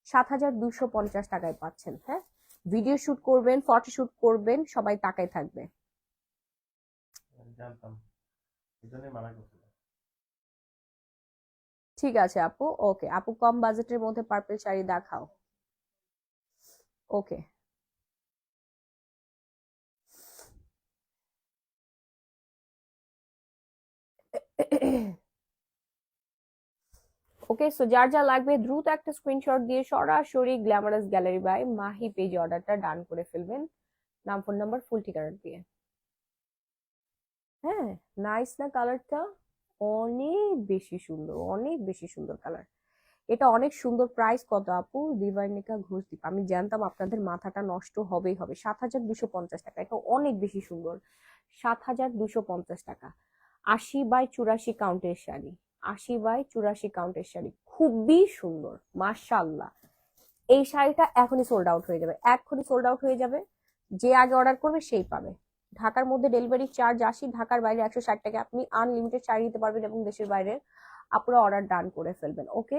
7,250 টাকায় পাচ্ছেন। হ্যাঁ, ভিডিও শুট করবেন, ফটো শুট করবেন, সবাই টাকায় থাকবে। ঠিক আছে আপু, ওকে আপু, কম বাজেটের মধ্যে পার্পল শাড়ি দেখাও। ওকে, ওকে, সো যার যা লাগবে দ্রুত একটা স্ক্রিনশট দিয়ে সরাসরি glamorous gallery by Mahi page অর্ডারটা ডান করে ফেলবেন, নাম ফোন নাম্বার ফুল ঠিকানা দিয়ে। হ্যাঁ, নাইস না কালারটা? অনেক বেশি সুন্দর, অনেক বেশি সুন্দর কালার। এটা অনেক সুন্দর। প্রাইস কত আপু? দিবানিকা ঘোষদীপ, আমি জানতাম আপনাদের মাথাটা নষ্ট হবেই হবে। 7,250 টাকা, এটা অনেক বেশি সুন্দর। 7,250 টাকা। 80/84 কাউন্টের শাড়ি, 80/84 কাউন্টের শাড়ি, খুবই সুন্দর, মাশাআল্লাহ। এই শাড়িটা এখনই সোল্ড আউট হয়ে যাবে, এখনই সোল্ড আউট হয়ে যাবে। যে আগে অর্ডার করবে সেই পাবে। ঢাকার মধ্যে ডেলিভারি চার্জ 80, ঢাকার বাইরে 160 টাকা। আপনি আনলিমিটেড শাড়ি নিতে পারবেন এবং দেশের বাইরে আপুরা অর্ডার ডান করে ফেলবেন। ওকে,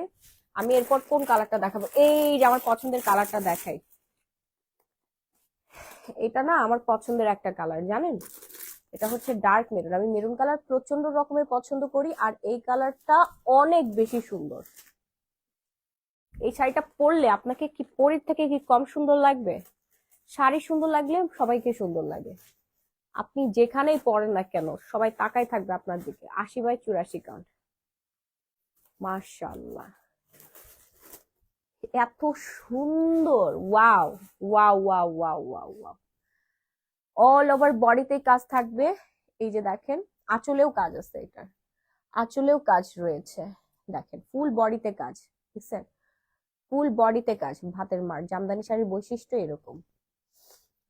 আমি এরপর কোন কালারটা দেখাবো? এই যে আমার পছন্দের কালারটা দেখাই। এটা না আমার পছন্দের একটা কালার, জানেন? এটা হচ্ছে ডার্ক মেরুন। আমি মেরুন কালার প্রচন্ড রকমের পছন্দ করি, আর এই কালারটা অনেক বেশি সুন্দর। এই শাড়িটা পরলে আপনাকে কি পরীর থেকে কি কম সুন্দর লাগবে? শাড়ি সুন্দর লাগলে সবাইকে সুন্দর লাগে। আপনি যেখানেই পরেন না কেন সবাই তাকাই থাকবে আপনার দিকে। 80/84 কাউন্ট। মাশাআল্লাহ, এত সুন্দর! Wow wow wow wow wow wow. All over বডিতে কাজ থাকবে। এই যে দেখেন, আঁচলেও কাজ আছে, এটার আঁচলেও কাজ রয়েছে। দেখেন ফুল বডিতে কাজ, দেখছেন? ফুল বডিতে কাজ। ভাতের মার জামদানি শাড়ির বৈশিষ্ট্য এরকম,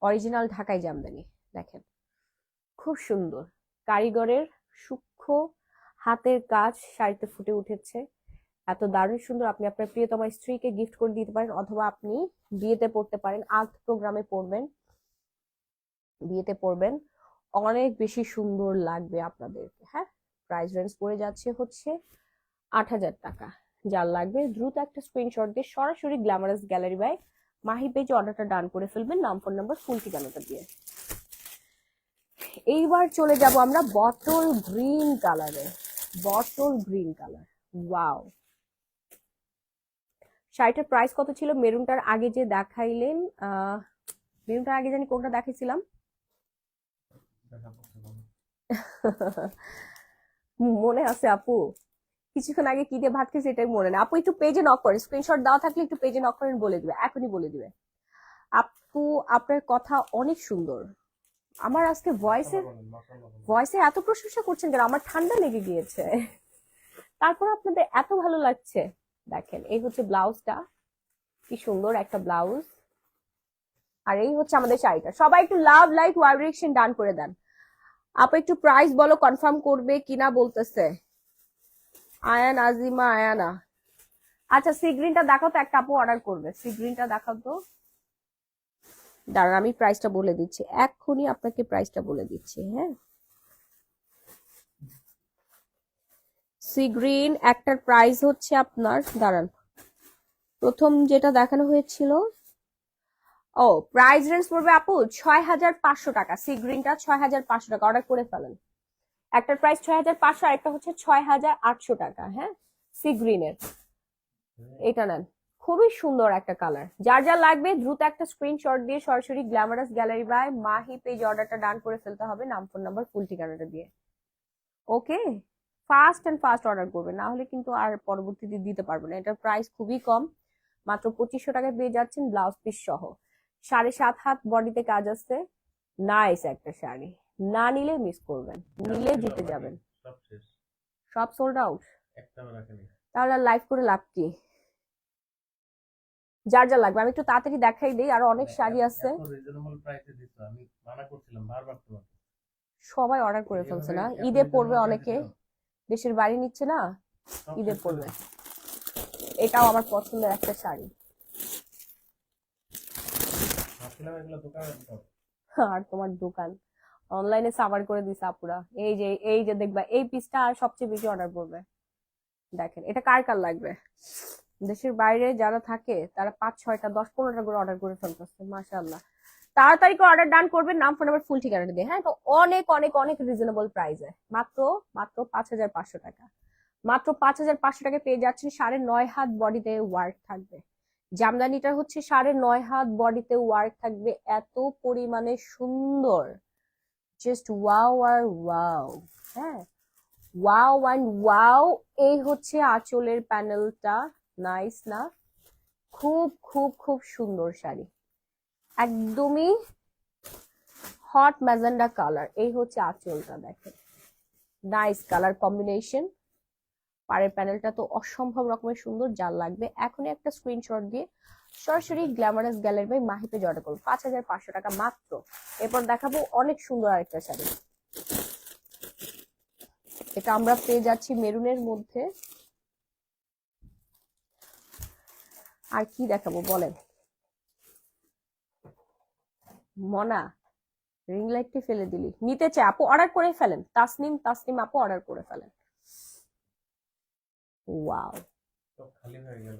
অরিজিনাল ঢাকাই জামদানি। দেখেন খুব সুন্দর কারিগরের সূক্ষ্ম হাতের কাজ শাড়িতে ফুটে উঠেছে। এত দারুণ সুন্দর। আপনি আপনার প্রিয়তমা স্ত্রীকে গিফট করে দিতে পারেন, অথবা আপনি বিয়েতে পড়তে পারেন, আর্ট প্রোগ্রামে পড়বেন, বিয়েতে পড়বেন, অনেক বেশি সুন্দর লাগবে আপনাদেরকে। হ্যাঁ, প্রাইস রেঞ্জ পড়ে যাচ্ছে হচ্ছে 8,000 টাকা। যার লাগবে দ্রুত একটা স্ক্রিনশট দিয়ে সরাসরি গ্ল্যামারাস গ্যালারি বাই মাহি পেজে অর্ডারটা ডান করে ফেলবেন, নাম, ফোন নাম্বার, ফুল ঠিকানাটা দিয়ে। এইবার চলে যাব আমরা বটল গ্রিন কালারে। Bottle green colour, wow. শাড়িটার প্রাইস কত ছিল? মেরুনটার আগে যে দেখাইলেন, মেরুনটার আগে জানি কোনটা দেখাইছিলাম। মনে আছে আপু? কিছুক্ষণ আগে কি দিয়ে ভাত খেয়েছি এটাই মনে নেই। আপু একটু পেজে নক করেন, স্ক্রিনশট দেওয়া থাকলে একটু পেজে নক করেন, বলে দিবে, এখনই বলে দিবে। আপু আপনার কথা অনেক সুন্দর। আমার আজকে ভয়েসে এত প্রশংসা করছেন কেন? আমার ঠান্ডা লেগে গিয়েছে, তারপর আপনাদের এত ভালো লাগছে। দেখেন এই হচ্ছে ব্লাউজটা, কি সুন্দর একটা ব্লাউজ। আর এই হচ্ছে আমাদের শাড়িটা। সবাই একটু লাভ, লাইক, ভাইব্রেশন ডান করে দেন। আপু একটু প্রাইস বলো, কনফার্ম করবে কিনা বলতেছে আয়ান, আজিমা, আয়ানা। আচ্ছা সি গ্রিনটা দেখাও তো, একটা আপু অর্ডার করবে। সি গ্রিনটা দেখাও তো, দাঁড়ান আমি প্রাইসটা বলে দিচ্ছি, এক্ষুনি আপনাকে প্রাইসটা বলে দিচ্ছি। হ্যাঁ, সি গ্রিন একটার প্রাইস হচ্ছে আপনার, দাঁড়ান, প্রথম যেটা দেখানো হয়েছিল, ও প্রাইস রেঞ্জ পড়বে আপু 6,500 টাকা। সি গ্রিনটা 6,500 টাকা, অর্ডার করে ফেলেন। একটার প্রাইস 6,500, আর একটা হচ্ছে 6,800 টাকা। হ্যাঁ, সি গ্রিনের এটা নেন, খুবই সুন্দর একটা কালার। যার যা লাগবে দ্রুত একটা স্ক্রিনশট দিয়ে সরাসরি glamorous gallery by Mahi page অর্ডারটা ডান করে ফেলতে হবে, নাম, ফোন নাম্বার, ফুল ঠিকানাটা দিয়ে। ওকে, ফাস্ট এন্ড ফাস্ট অর্ডার করবে, না হলে কিন্তু আর পরবর্তীতে দিতে পারবো না। এটার প্রাইস খুবই কম, মাত্র 2,500 টাকায় পেয়ে যাচ্ছেন ব্লাউজ পিস সহ। 7.5 হাত বডিতে কাজ আছে, নাইস একটা শাড়ি। না নিলে মিস করবেন, নিলে জিতে যাবেন। সব সোল্ড আউট, তাহলে লাইভ করে লাভ কি? যার যা লাগবে আমি একটু তাড়াতাড়ি দেখাই দেই, আরো অনেক শাড়ি আছে। সবাই অর্ডার করে ফেলছে না, ঈদে পড়বে অনেকে, দেশের বাড়ি নিচ্ছে না, ঈদে পড়বে। এটাও আমার পছন্দের একটা শাড়ি। আর তোমার দোকান অনলাইনে সাভার করে দিছে আপুরা। এই যে দেখবা এই পিসটা আর সবচেয়ে বেশি অর্ডার করবে। দেখেন এটা কার কার লাগবে? দেশের বাইরে যারা থাকে তারা 5-6টা 10-15টা করে অর্ডার করে ফেলতেছে। মাশাআল্লাহ, তাড়াতাড়ি করে অর্ডার ডান করবেন, নাম, ফোন নাম্বার, ফুল ঠিকানাটা দিয়ে। হ্যাঁ, তো অনেক অনেক অনেক রিজনেবল প্রাইসে, মাত্র মাত্র 5,500 টাকা। মাত্র 5,500 টাকায় পেয়ে যাচ্ছেন 9.5 হাত বডিতে ওয়ার্ক থাকবে। জামদানিটা হচ্ছে 9.5 হাত বডিতে ওয়ার্ক থাকবে, এত পরিমাণে সুন্দর, জাস্ট ওয়াও আর ওয়াও। হ্যাঁ, ওয়াও অ্যান্ড ওয়াও। এই হচ্ছে আঁচলের প্যানেলটা, নাইস না? খুব খুব খুব সুন্দর শাড়ি, একদমই হট ম্যাজেন্ডা কালার। এই হচ্ছে আঁচলটা, দেখেন নাইস কালার কম্বিনেশন। পাড়ের প্যানেলটা তো অসম্ভব রকমের সুন্দর। যার লাগবে এখনই একটা স্ক্রিনশট দিয়ে সরাসরি glamorous gallery by Mahi page order করুন, 5,500 টাকা মাত্র। এরপর দেখাবো অনেক সুন্দর আরেকটা শাড়ি, এটা আমরা পেয়ে যাচ্ছি মেরুনের মধ্যে। আর কি দেখাবো বলেন মনা? রিং লাইটটি ফেলে দিলি, নিতে চাই আপু অর্ডার করে ফেলেন। তাসনিম, তাসনিম আপু অর্ডার করে ফেলেন। ওয়াও, খালি হয়ে গেল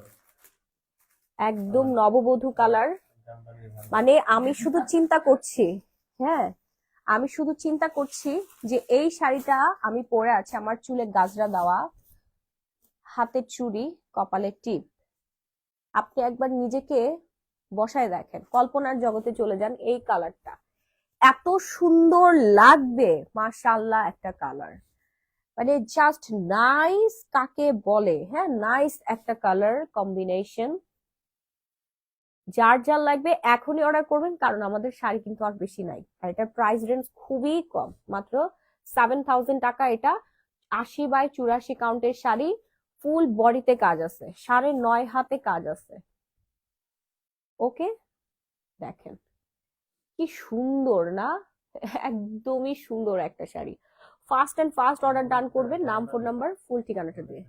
একদম নববধূ কালার। মানে আমি শুধু চিন্তা করছি, হ্যাঁ আমি শুধু চিন্তা করছি যে এই শাড়িটা আমি পরে আছি, আমার চুলে গাজরা দেওয়া, হাতে চুড়ি, কপালে টিপ। আপনি একবার নিজেকে বসায় দেখেন, কল্পনার জগতে চলে যান, এই কালারটা এত সুন্দর লাগবে, মাশাআল্লাহ একটা কালার, মানে জাস্ট নাইস কাকে বলে, হ্যাঁ নাইস একটা কালার কম্বিনেশন। যার যার লাগবে এখনই অর্ডার করবেন, কারণ আমাদের শাড়ি কিন্তু আর বেশি নাই, আর এটার প্রাইস রেঞ্জ খুবই কম, মাত্র 7000 টাকা। এটা 80x84 কাউন্টের শাড়ি, ফুল বডিতে কাজ আছে, 9.5 হাতে কাজ আছে। ওকে, দেখেন কি সুন্দর না, একদমই সুন্দর একটা sari. Fast and fast order done করবেন, নাম, ফোন নাম্বার, ফুল ঠিকানাটা দিয়ে।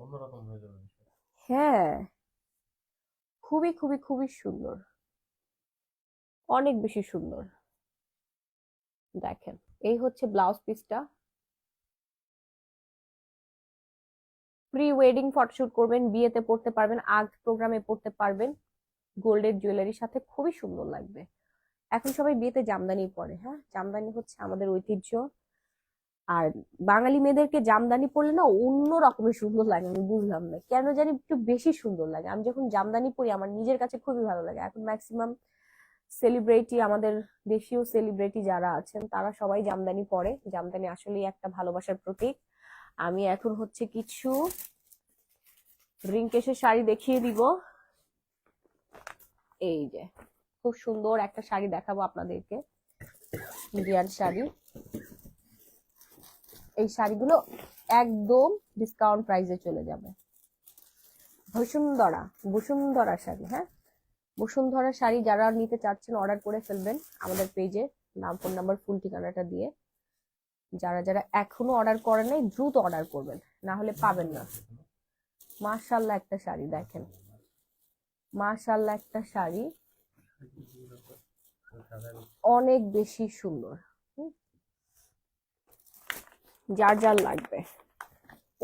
অন্যরকম হয়ে যাবে। হ্যাঁ, খুবই খুবই খুবই সুন্দর, অনেক বেশি সুন্দর। দেখেন এই হচ্ছে ব্লাউজ পিসটা। প্রি ওয়েডিং ফটোশুট করবেন, বিয়েতে পড়তে পারবেন, আর্ট প্রোগ্রামে পড়তে পারবেন, গোল্ডের জুয়েলারির সাথে খুবই সুন্দর লাগবে। এখন সবাই বিয়েতে জামদানি পরে, হ্যাঁ জামদানি হচ্ছে আমাদের ঐতিহ্য। আর বাঙালি মেয়েদেরকে জামদানি পরলে না অন্য রকমের সুন্দর লাগে, আমি বুঝলাম না কেন জানি একটু বেশি সুন্দর লাগে। আমি যখন জামদানি পরি আমার নিজের কাছে খুবই ভালো লাগে। এখন ম্যাক্সিমাম সেলিব্রিটি, আমাদের দেশীয় সেলিব্রিটি যারা আছেন তারা সবাই জামদানি পরে। জামদানি আসলেই একটা ভালোবাসার প্রতীক। আমি এখন হচ্ছে কিছু রিংকেশের শাড়ি দেখিয়ে দিব। এই যে খুব সুন্দর একটা শাড়ি দেখাবো আপনাদেরকে, ইন্ডিয়ান শাড়ি। এই শাড়িগুলো একদম ডিসকাউন্ট প্রাইসে চলে যাবে। বসুন্ধরা, বসুন্ধরা শাড়ি, হ্যাঁ বসুন্ধরা শাড়ি যারা নিতে চাচ্ছেন অর্ডার করে ফেলবেন আমাদের পেজে, নাম, ফোন নাম্বার, ফুল ঠিকানাটা দিয়ে। যারা যারা এখনো অর্ডার করেন নাই দ্রুত অর্ডার করবেন, না হলে পাবেন না। মাশাআল্লাহ একটা শাড়ি দেখেন, মাশাআল্লাহ একটা শাড়ি, অনেক বেশি সুন্দর। যার যার লাগবে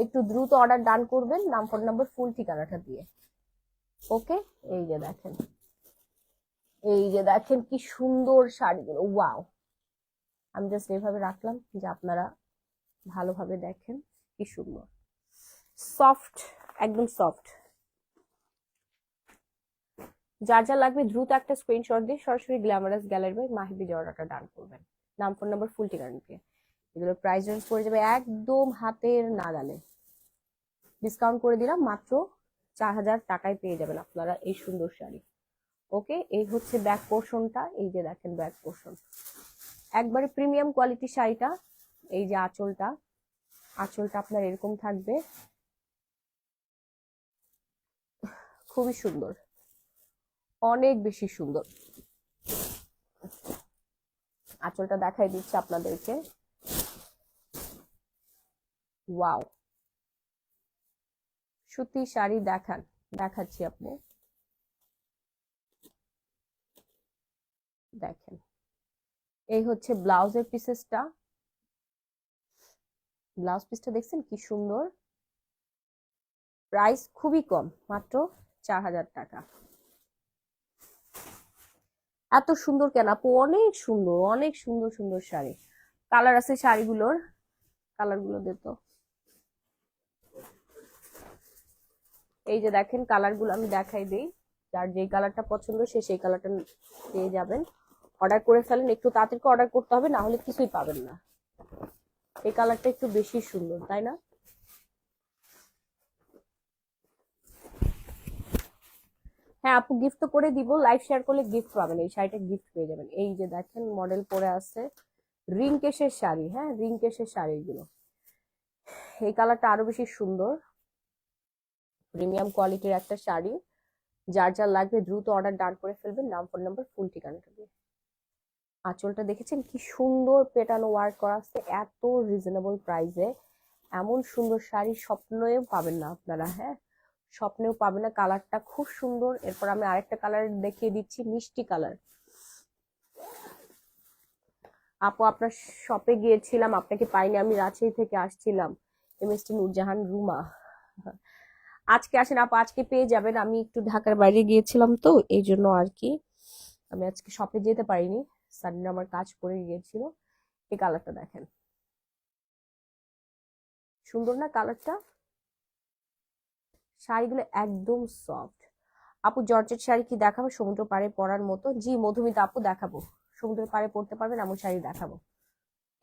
একটু দ্রুত অর্ডার ডান করবেন, নাম, ফোন নাম্বার, ফুল ঠিকানাটা দিয়ে। ওকে, এই যে দেখেন, এই যে দেখেন কি সুন্দর শাড়িগুলো, ওয়াও। আমি জাস্ট এইভাবে রাখলাম যে আপনারা ভালোভাবে দেখেন কি সুন্দর, সফট, একদম সফট। যার যা লাগবে দ্রুত একটা স্ক্রিনশট দিয়ে সরাসরি গ্ল্যামারাস গ্যালারি বাই মাহিবি অর্ডারটা ডান করবেন, নাম, ফোন নাম্বার, ফুল ঠিকানা দিয়ে। এগুলোর প্রাইস রেঞ্জ পড়ে যাবে একদম হাতের নাগালে, ডিসকাউন্ট করে দিলাম, মাত্র 4000 টাকায় পেয়ে যাবেন আপনারা এই সুন্দর শাড়ি। ওকে, এই হচ্ছে ব্যাক পোর্শনটা, এই যে দেখেন ব্যাক পোর্শন একবারে প্রিমিয়াম কোয়ালিটির শাড়িটা। এই যে আঁচলটা, আঁচলটা আপনার এরকম থাকবে, খুবই সুন্দর, অনেক বেশি সুন্দর। আঁচলটা দেখাই দিচ্ছি আপনাদেরকে, ওয়াও। সুতি শাড়ি দেখাচ্ছি আপু, দেখেন এই হচ্ছে ব্লাউজের পিসেসটা। ব্লাউজ পিসটা দেখছেন কি সুন্দর, প্রাইস খুবই কম, মাত্র 4000 টাকা। এত সুন্দর কেন আপু, অনেক সুন্দর, অনেক সুন্দর সুন্দর শাড়ি, কালার আছে শাড়িগুলোর, কালারগুলো দিত। এই যে দেখেন কালারগুলো আমি দেখাই দিই, যার যেই কালারটা পছন্দ সে সেই কালারটা পেয়ে যাবেন। অর্ডার করে ফেলেন, একটু তাড়াতাড়ি অর্ডার করতে হবে, না হলে কিছুই পাবেন না। এই কালারটা একটু বেশি সুন্দর, তাই না? হ্যাঁ আপু, গিফট তো করে দিব, লাইভ শেয়ার করলে গিফট পাবেন, এই শাড়িটা গিফট পেয়ে যাবেন। এই যে দেখেন মডেল পরে আছে, রিংকেশের শাড়ি, হ্যাঁ রিংকেশের শাড়িগুলো, এই কালারটা আরো বেশি সুন্দর, প্রিমিয়াম কোয়ালিটির একটা শাড়ি। যার যার লাগবে দ্রুত অর্ডার ডান করে ফেলবেন, নাম, ফোন নাম্বার, ফুল ঠিকানাটা দিয়ে। আঁচলটা দেখেছেন কি সুন্দর পেটানো ওয়ার্ক করা আছে, এত রিজনেবল প্রাইসে এমন সুন্দর শাড়ি স্বপ্নেও পাবেন না আপনারা, হ্যাঁ স্বপ্নেও পাবেন না। কালারটা খুব সুন্দর। এরপর আমি আরেকটা কালার দেখিয়ে দিচ্ছি, মিষ্টি কালার, আপু আপনার শপে গিয়েছিলাম, আপনাকে পাইনি, আমি রাজশাহী থেকে আসছিলাম। এমএসটি নূরজাহান রুমা। আজকে আসেন আপু, আজকে পেয়ে যাবেন। আমি একটু ঢাকার বাইরে গিয়েছিলাম তো এই জন্য আর কি আমি আজকে শপে যেতে পারিনি। সানডে আমার কাজ পড়ে গিয়েছিল। এই কালারটা দেখেন, সুন্দর না কালারটা? শাড়িগুলো একদম সফট। আপু জর্জেট শাড়ি কি দেখাবো সমুদ্র পাড়ে পরার মতো? জি মধুমিতা আপু দেখাবো, সমুদ্রের পাড়ে পড়তে পারবেন এমন শাড়ি দেখাবো।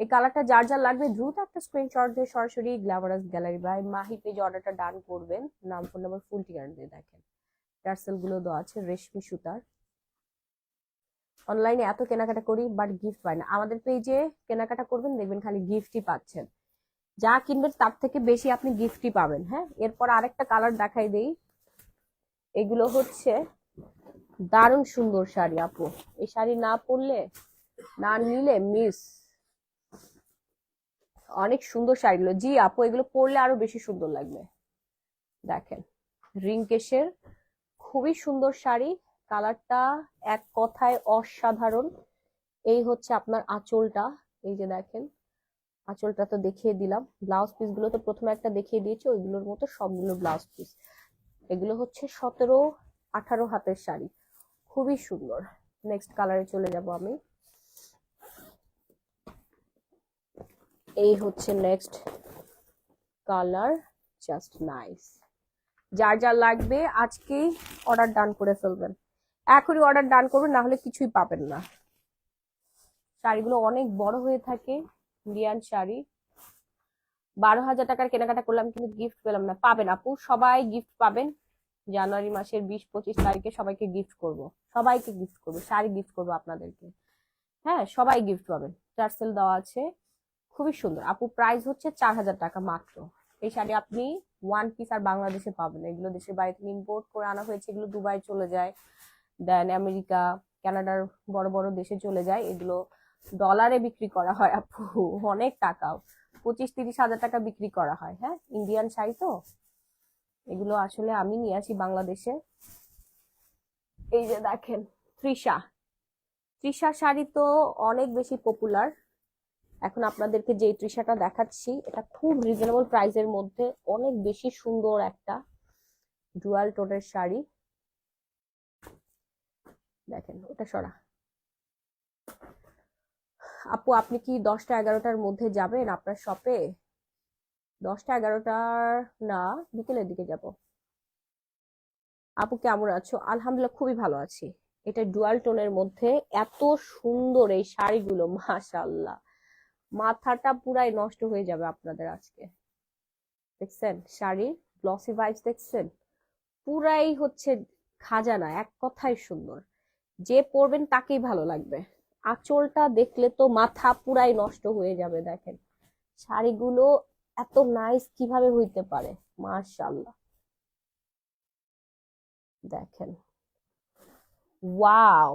এই কালারটা যার যার লাগবে দ্রুত একটা স্ক্রিনশট দিয়ে সরাসরি গ্ল্যামারাস গ্যালারি বাই মাহি পেজে অর্ডারটা ডান করবেন। নাম ফোন নাম্বার ফুল ঠিকানা দিয়ে দেখেন। টার্সেল গুলো দেওয়া আছে রেশমি সুতার। অনলাইনে এত কেনাকাটা করি বাট গিফট পাই না। আমাদের পেজে কেনাকাটা করবেন, দেখবেন খালি গিফটই পাচ্ছেন। যা কিনবেন তার থেকে বেশি আপনি গিফটই পাবেন। হ্যাঁ, এরপর আরেকটা কালার দেখাই দেই। এগুলো হচ্ছে দারুণ সুন্দর শাড়ি আপু, এই শাড়ি না পরলে না নিলে মিস। অনেক সুন্দর শাড়িগুলো। জি আপু এগুলো পরলে আরো বেশি সুন্দর লাগবে। দেখেন রিংকেশের খুবই সুন্দর শাড়ি, কালারটা এক কথায় অসাধারণ। এই হচ্ছে আপনার আঁচলটা, এই যে দেখেন আঁচলটা তো দেখিয়ে দিলাম। ব্লাউজ পিস গুলো তো প্রথমে একটা দেখিয়ে দিয়েছি, ওইগুলোর মতো সবগুলো ব্লাউজ পিস। এগুলো হচ্ছে 17-18 হাতের শাড়ি, খুবই সুন্দর। নেক্সট কালারে চলে যাব আমি। এই হচ্ছে নেক্সট কালার, জাস্ট নাইস। যার যার লাগবে আজকেই অর্ডার ডান করে ফেলবেন, এখনই অর্ডার ডান করবেন, না হলে কিছুই পাবেন না। শাড়িগুলো অনেক বড় হয়ে থাকে, ইন্ডিয়ান শাড়ি। 12,000 টাকার কেনাকাটা করলাম কিন্তু গিফট পেলাম না। পাবেন আপু, সবাই গিফট পাবেন। জানুয়ারি মাসের 20-25 তারিখে সবাইকে গিফট করব, সবাইকে গিফট করবো, শাড়ি গিফট করবো আপনাদেরকে। হ্যাঁ সবাই গিফট পাবেন। টার্সেল দেওয়া আছে, খুবই সুন্দর আপু। প্রাইস হচ্ছে 4,000 টাকা মাত্র। এই শাড়ি আপনি ওয়ান পিস আর বাংলাদেশে পাবেন। এগুলো দেশের বাইরে থেকে ইম্পোর্ট করে আনা হয়েছে, এগুলো দুবাই চলে যায়, দেন আমেরিকা, কানাডার বড় বড় দেশে চলে যায়। এগুলো ডলারে বিক্রি করা হয় আপু, অনেক টাকা, 25-30 হাজার টাকা বিক্রি করা হয়। হ্যাঁ ইন্ডিয়ান শাড়ি তো, এগুলো আসলে আমি নিয়ে আসি বাংলাদেশে। এই যে দেখেন তৃষা, তৃষা শাড়ি তো অনেক বেশি পপুলার। এখন আপনাদেরকে যে তৃষাটা দেখাচ্ছি এটা খুব রিজনেবল প্রাইসের মধ্যে অনেক বেশি সুন্দর একটা ডুয়াল টোনের শাড়ি। দেখেন ওটা সরা। আপু আপনি কি 10টা-11টার মধ্যে যাবেন আপনার শপে? 10টা-11টার না, বিকেলের দিকে যাব। আপু কেমন আছো? আলহামদুলিল্লাহ খুবই ভালো আছি। এটা ডুয়াল টোনের মধ্যে এত সুন্দর এই শাড়িগুলো, মাশাআল্লাহ মাথাটা পুরাই নষ্ট হয়ে যাবে আপনাদের আজকে। দেখছেন শাড়ির গ্লসি ভাইবস, দেখছেন পুরাই হচ্ছে খাজানা, এক কথায় সুন্দর। যে পরবেন তাকেই ভালো লাগবে। আঁচলটা দেখলে তো মাথা পুরাই নষ্ট হয়ে যাবে। দেখেন শাড়িগুলো এত নাইস কিভাবে হইতে পারে, মাশাআল্লাহ। দেখেন wow,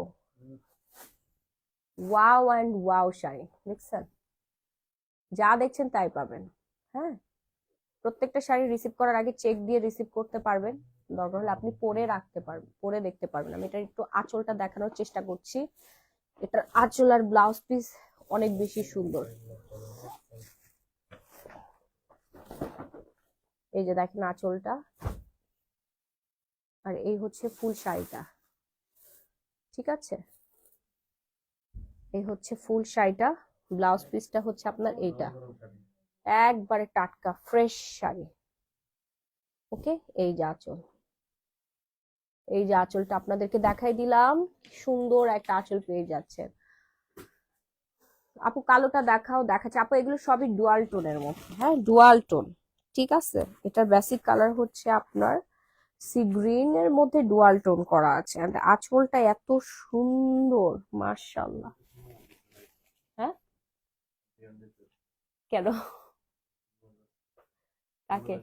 wow and wow sari দেখছেন, যা দেখছেন তাই পাবেন। হ্যাঁ প্রত্যেকটা শাড়ি রিসিভ করার আগে চেক দিয়ে রিসিভ করতে পারবেন, দরকার হলে আপনি পরে রাখতে পারবেন, পরে দেখতে পারবেন। আমি এটা একটু আঁচলটা দেখানোর চেষ্টা করছি। এটার আঁচল আর ব্লাউজ পিস অনেক বেশি সুন্দর। এই যে দেখেন আঁচলটা, আর এই হচ্ছে ফুল শাড়িটা। ঠিক আছে, এই হচ্ছে ফুল শাড়িটা, ব্লাউজ পিসটা হচ্ছে আপনার এইটা, একবারে টাটকা ফ্রেশ শাড়ি। ওকে, এই যে আঁচল, এই যে আঁচলটা আপনাদেরকে দেখাই দিলাম, সুন্দর একটা আঁচল পেয়ে যাচ্ছেন। আপু কালোটা দেখাও, দেখাচ্ছে আপু এগুলো সবই ডুয়াল টোনের মধ্যে। হ্যাঁ ডুয়াল টোন, ঠিক আছে। এটার বেসিক কালার হচ্ছে আপনার সি গ্রিন এর মধ্যে ডুয়াল টোন করা আছে, আর আঁচলটা এত সুন্দর মাশাআল্লাহ। হ্যাঁ কেন, কাকে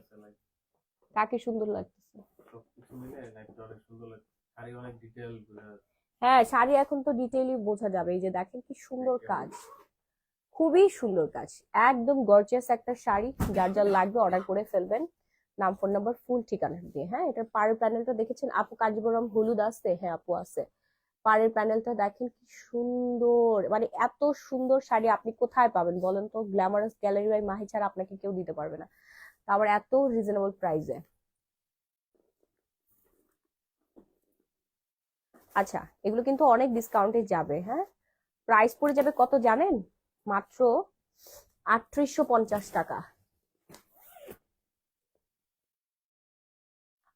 কাকে সুন্দর লাগতেছে? সবকিছু মিলে লাইফটা অনেক সুন্দর লাগে। শাড়ি অনেক ডিটেইল বোঝা যাচ্ছে। হ্যাঁ শাড়ি এখন তো ডিটেইলি বোঝা যাবে। এই যে দেখেন কি সুন্দর কাজ, খুবই সুন্দর কাজ, একদম গর্জিয়াস একটা শাড়ি। যার যার লাগবে অর্ডার করে ফেলবেন, নাম ফোন নাম্বার ফুল ঠিকানা দিয়ে। হ্যাঁ এটার পাড়ের প্যানেলটা দেখেছেন আপু? কাঞ্জিবরম হলুদ আছে? হ্যাঁ আপু আছে। পাড়ের প্যানেলটা দেখেন কি সুন্দর, মানে এত সুন্দর শাড়ি আপনি কোথায় পাবেন বলেন তো? গ্ল্যামারাস গ্যালারি বাই মাহি ছাড়া আপনাকে কেউ দিতে পারবে না, তারপর এত রিজনেবল প্রাইসে। আচ্ছা, এগুলো কিন্তু অনেক ডিসকাউন্টে যাবে, হ্যাঁ। প্রাইস পড়ে যাবে কত জানেন? মাত্র 3850 টাকা।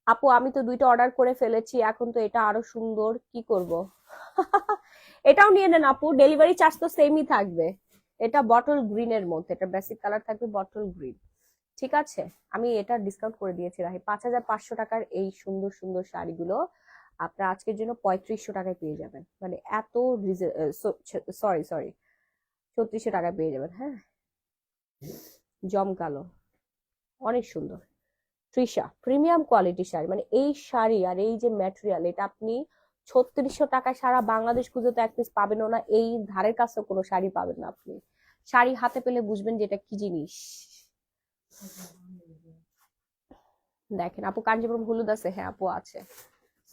আপু আমি তো দুইটা অর্ডার করে ফেলেছি, এখন তো এটা আরো সুন্দর, কি করব? এটাও নিয়ে নেন আপু, ডেলিভারি চার্জ তো সেমই থাকবে। এটা বটল গ্রিন এর মধ্যে, এটা বেসিক কালার থাকবে বটল গ্রিন। ঠিক আছে, আমি এটা ডিসকাউন্ট করে দিয়েছি রাহি। 5500 টাকার এই সুন্দর সুন্দর শাড়িগুলো আপনার আজকের জন্য 3500 টাকায় পেয়ে যাবেন, মানে এত সরি সরি 3600 টাকায় পেয়ে যাবেন, হ্যাঁ। জমকালো, অনেক সুন্দর। তৃষা প্রিমিয়াম কোয়ালিটি শাড়ি, মানে এই শাড়ি আর এই যে ম্যাটেরিয়াল, এটা আপনি 3600 টাকায় সারা বাংলাদেশ খুঁজে তো এক পিস পাবেনও না, এই ধারের কাছে কোনো শাড়ি পাবেন না আপনি। শাড়ি হাতে পেলে বুঝবেন যে এটা কি জিনিস। দেখেন আপু কাঞ্জিপুরম হলুদ আছে, হ্যাঁ আপু আছে।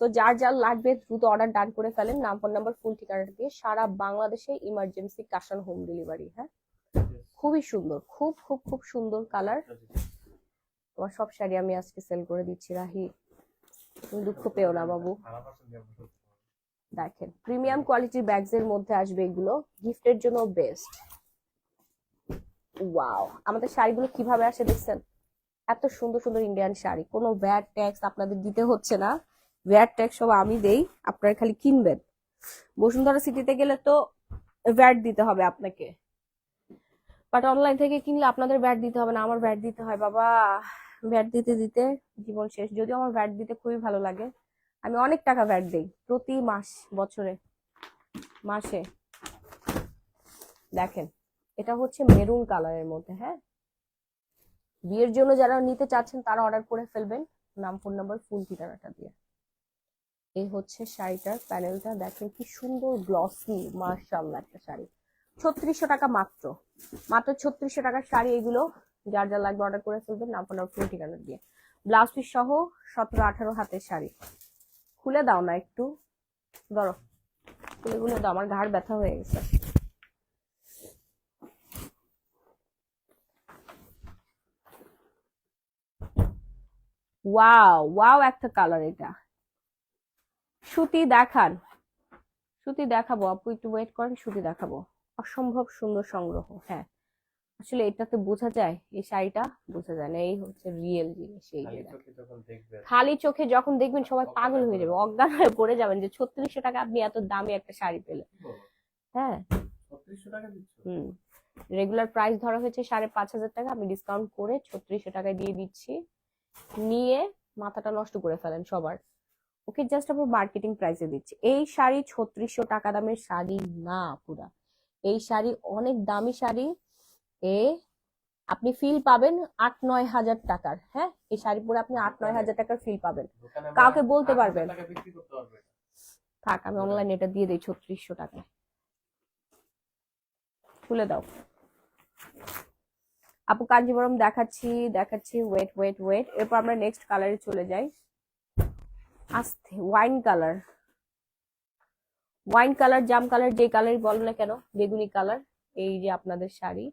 তো যার যার লাগবে দ্রুত অর্ডার ডান করে ফেলেন, নাম ফোন নাম্বার ফুল ঠিকানাটা দিয়ে। সারা বাংলাদেশে emergency cash on home delivery, হ্যাঁ। খুবই সুন্দর, খুব খুব খুব সুন্দর কালার। তোমার সব শাড়ি আমি আজকে সেল করে দিচ্ছি রাহি, তুমি দুঃখ পেও না বাবু। দেখেন প্রিমিয়াম কোয়ালিটির ব্যাগস এর মধ্যে আসবে এগুলো, গিফটের জন্য বেস্ট। ওয়াও, আমাদের শাড়িগুলো কিভাবে আসে দেখছেন? এত সুন্দর সুন্দর ইন্ডিয়ান শাড়ি, কোনো ভ্যাট ট্যাক্স আপনাদের দিতে হচ্ছে না। ভ্যাট ট্যাক্স সব আমি দেই, আপনারা খালি কিনবেন। বসুন্ধরা সিটিতে গেলে তো ভ্যাট দিতে হবে আপনাকে, বাট অনলাইন থেকে কিনলে আপনাদের ভ্যাট দিতে হবে না, আমার ভ্যাট দিতে হয় বাবা। ভ্যাট দিতে দিতে জীবন শেষ, যদিও আমার ভ্যাট দিতে খুবই ভালো লাগে। আমি অনেক টাকা ভ্যাট দেই প্রতি বছরে, মাসে। দেখেন এটা হচ্ছে মেরুন কালারের মধ্যে, হ্যাঁ। বিয়ের জন্য যারা নিতে চাচ্ছেন তারা অর্ডার করে ফেলবেন, নাম ফোন নাম্বার ফুল ঠিকানাটা দিয়ে। এই হচ্ছে শাড়িটার প্যানেলটা, দেখেন কি সুন্দর গ্লসি, মার্শাল্লাহ একটা শাড়ি। 3600 টাকা মাত্র, মাত্র 3600 টাকার শাড়ি এগুলো। যার যা লাগবে অর্ডার করে ফেলবেন, নাম ফোন নাম্বার ফুল ঠিকানা দিয়ে। ব্লাউজ পিস সহ 17-18 হাতের শাড়ি। খুলে দাও না একটু, ধরো খুলে দাও, আমার ঘাড় ব্যথা হয়ে গেছে। ওয়াও ওয়াও একটা কালার এটা। সুতি দেখান, সুতি দেখাবো আপু, একটু ওয়েট করেন, সুতি দেখাবো। অসম্ভব সুন্দর সংগ্রহ, হ্যাঁ। আসলে এটাতে বোঝা যায়, এই শাড়িটা বোঝা যায় না, এই হচ্ছে রিয়েল জিনিস। এই যে খালি চোখে যখন দেখবেন সবাই পাগল হয়ে যাবে, অজ্ঞান হয়ে পড়ে যাবেন যে 3600 টাকা আপনি এত দামি একটা শাড়ি পেলেন, হ্যাঁ। হুম, রেগুলার প্রাইস ধরা হয়েছে 5500 টাকা, আমি ডিসকাউন্ট করে 3600 টাকায় দিয়ে দিচ্ছি। নিয়ে মাথাটা নষ্ট করে ফেলেন সবার। ওকে জাস্ট আমরা মার্কেটিং প্রাইসে দিচ্ছি। এই শাড়ি 3600 টাকা দামের শাড়ি না পুরা, এই শাড়ি অনেক দামি শাড়ি। এ আপনি ফিল পাবেন 8-9 হাজার টাকার, হ্যাঁ। এই শাড়ি পরে আপনি 8-9 হাজার টাকার ফিল পাবেন, কাউকে বলতে পারবেন। থাক আমি অনলাইনে এটা দিয়ে দিই 3600 টাকায়। খুলে দাও আপু, কাঞ্জিবরম দেখাচ্ছি দেখাচ্ছি, ওয়েট ওয়েট ওয়েট। এরপর আমরা নেক্সট কালারে চলে যাই। আস্তে, ওয়াইন কালার, ওয়াইন কালার, জাম কালার, যে কালারই বলো না কেন, বেগুনি কালার। এই যে আপনাদের শাড়ি,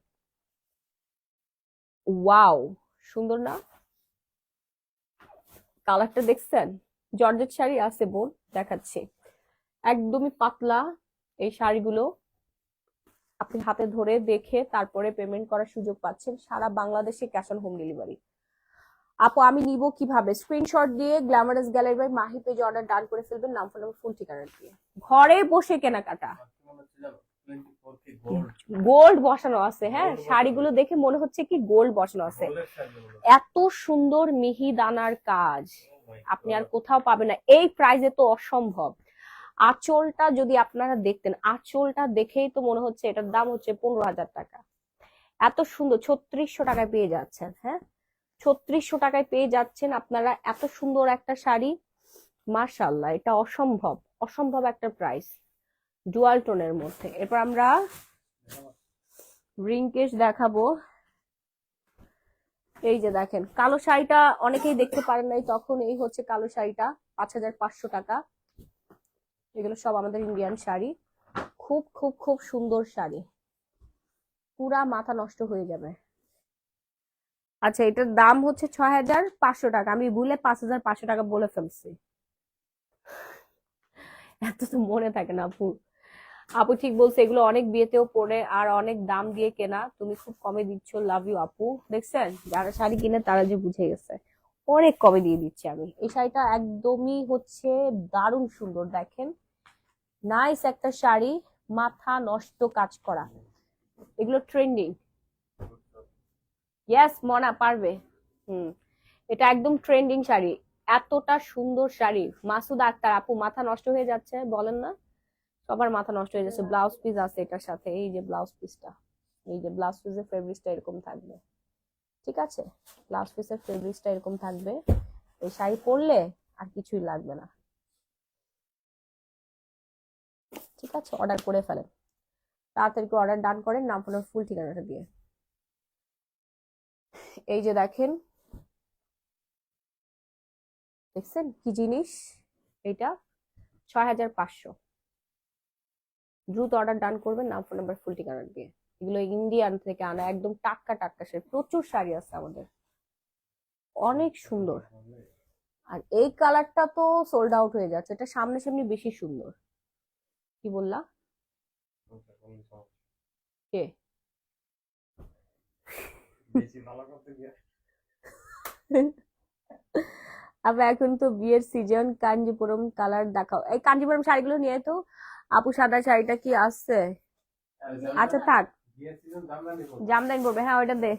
ওয়াও সুন্দর না? কালারটা দেখছেন? জর্জেট শাড়ি আছে বোন, দেখাচ্ছি। একদমই পাতলা এই শাড়িগুলো, আপনি হাতে ধরে দেখে তারপরে পেমেন্ট করার সুযোগ পাচ্ছেন, সারা বাংলাদেশে ক্যাশ অন হোম ডেলিভারি। আপু আমি নিব কিভাবে? স্ক্রিনশট দিয়ে গ্ল্যামারাস গ্যালারি বাই মাহি পেজে অর্ডার ডান করে ফেলবেন, নাম ফোন নাম্বার ফুল ঠিকানা দিয়ে। ঘরে বসে কেনাকাটা, গোল্ড বসানো আছে, হ্যাঁ। শাড়িগুলো দেখে মনে হচ্ছে কি গোল্ড বসানো আছে, এত সুন্দর মিহি দানার কাজ আপনি আর কোথাও পাবেন না এই প্রাইসে, তো অসম্ভব। আঁচলটা যদি আপনারা দেখতেন, আঁচলটা দেখেই তো মনে হচ্ছে এটার দাম হচ্ছে 15,000 টাকা। এত সুন্দর 3600 টাকায় পেয়ে যাচ্ছেন, হ্যাঁ। 3600 টাকায় পেয়ে যাচ্ছেন আপনারা এত সুন্দর একটা শাড়ি, মাশাআল্লাহ। এটা অসম্ভব অসম্ভব একটা প্রাইস, ডুয়াল টোনের মধ্যে। এরপর আমরা রিংকেশ দেখাবো। এই যে দেখেন কালো শাড়িটা অনেকেই দেখতে পারেন নাই, তখন এই হচ্ছে কালো শাড়িটা 5500 টাকা। এগুলো সব আমাদের ইন্ডিয়ান শাড়ি, খুব খুব খুব সুন্দর শাড়ি, পুরা মাথা নষ্ট হয়ে যাবে। আচ্ছা, এটার দাম হচ্ছে 6,500 টাকা। আমি ভুলে 5,500 টাকা বলে ফেলছি। এত তো মনে থাকে না আপু। আপু ঠিক বলছে, এগুলো অনেক বিয়েতেও পরে আর অনেক দাম দিয়ে কেনা, তুমি খুব কমে দিচ্ছ, লাভ ইউ আপু। দেখছেন, যারা শাড়ি কিনে তারা যে বুঝে গেছে, অনেক কমে দিয়ে দিচ্ছি আমি। এই শাড়িটা একদমই হচ্ছে দারুণ সুন্দর, দেখেন, নাইস একটা শাড়ি, মাথা নষ্ট কাজ করা, এগুলো ট্রেন্ডিং। ইয়েস, মনা পারবে। হুম, এটা একদম ট্রেন্ডিং শাড়ি, এতটা সুন্দর শাড়ি। মাসুদ আক্তার আপু, মাথা নষ্ট হয়ে যাচ্ছে বলেন না, সবার মাথা নষ্ট হয়ে যাচ্ছে। ব্লাউজ পিস আছে এটার সাথে, এই যে ব্লাউজ পিসটা, এই যে ব্লাউজ পিসের ফেব্রিক্সটা এরকম থাকবে, ঠিক আছে, ব্লাউজ পিসের ফেব্রিক্সটা এরকম থাকবে। এই শাড়ি পরলে আর কিছুই লাগবে না, ঠিক আছে। অর্ডার করে ফেলেন, তাড়াতাড়ি করে অর্ডার ডান করেন, নাম ফোনের ফুল ঠিকানাটা দিয়ে। এই যে দেখেন, দেখছেন কি জিনিস, এটা 6,500। দ্রুত অর্ডার ডান করবেন, নাম ফোন নাম্বার ফুল ঠিকানা দিয়ে। এগুলো ইন্ডিয়ান থেকে আনা, একদম টাটকা টাটকা শাড়ি, প্রচুর শাড়ি আছে আমাদের, অনেক সুন্দর। আর এই কালারটা তো সোল্ড আউট হয়ে যাচ্ছে, এটা সামনে সামনে বেশি সুন্দর। কি বললা? কে? বেশি ভালো করতে গিয়ে আবার এখন তো বিয়ের সিজন, কাঞ্জিপুরম কালার দেখাও। এই কাঞ্জিপুরম শাড়িগুলো নিয়ে তো আপু, সাদা শাড়িটা কি আছে? আচ্ছা থাক, বিয়ের সিজন জামদানি করবে। জামদানি পরবে, হ্যাঁ ওইটা দে।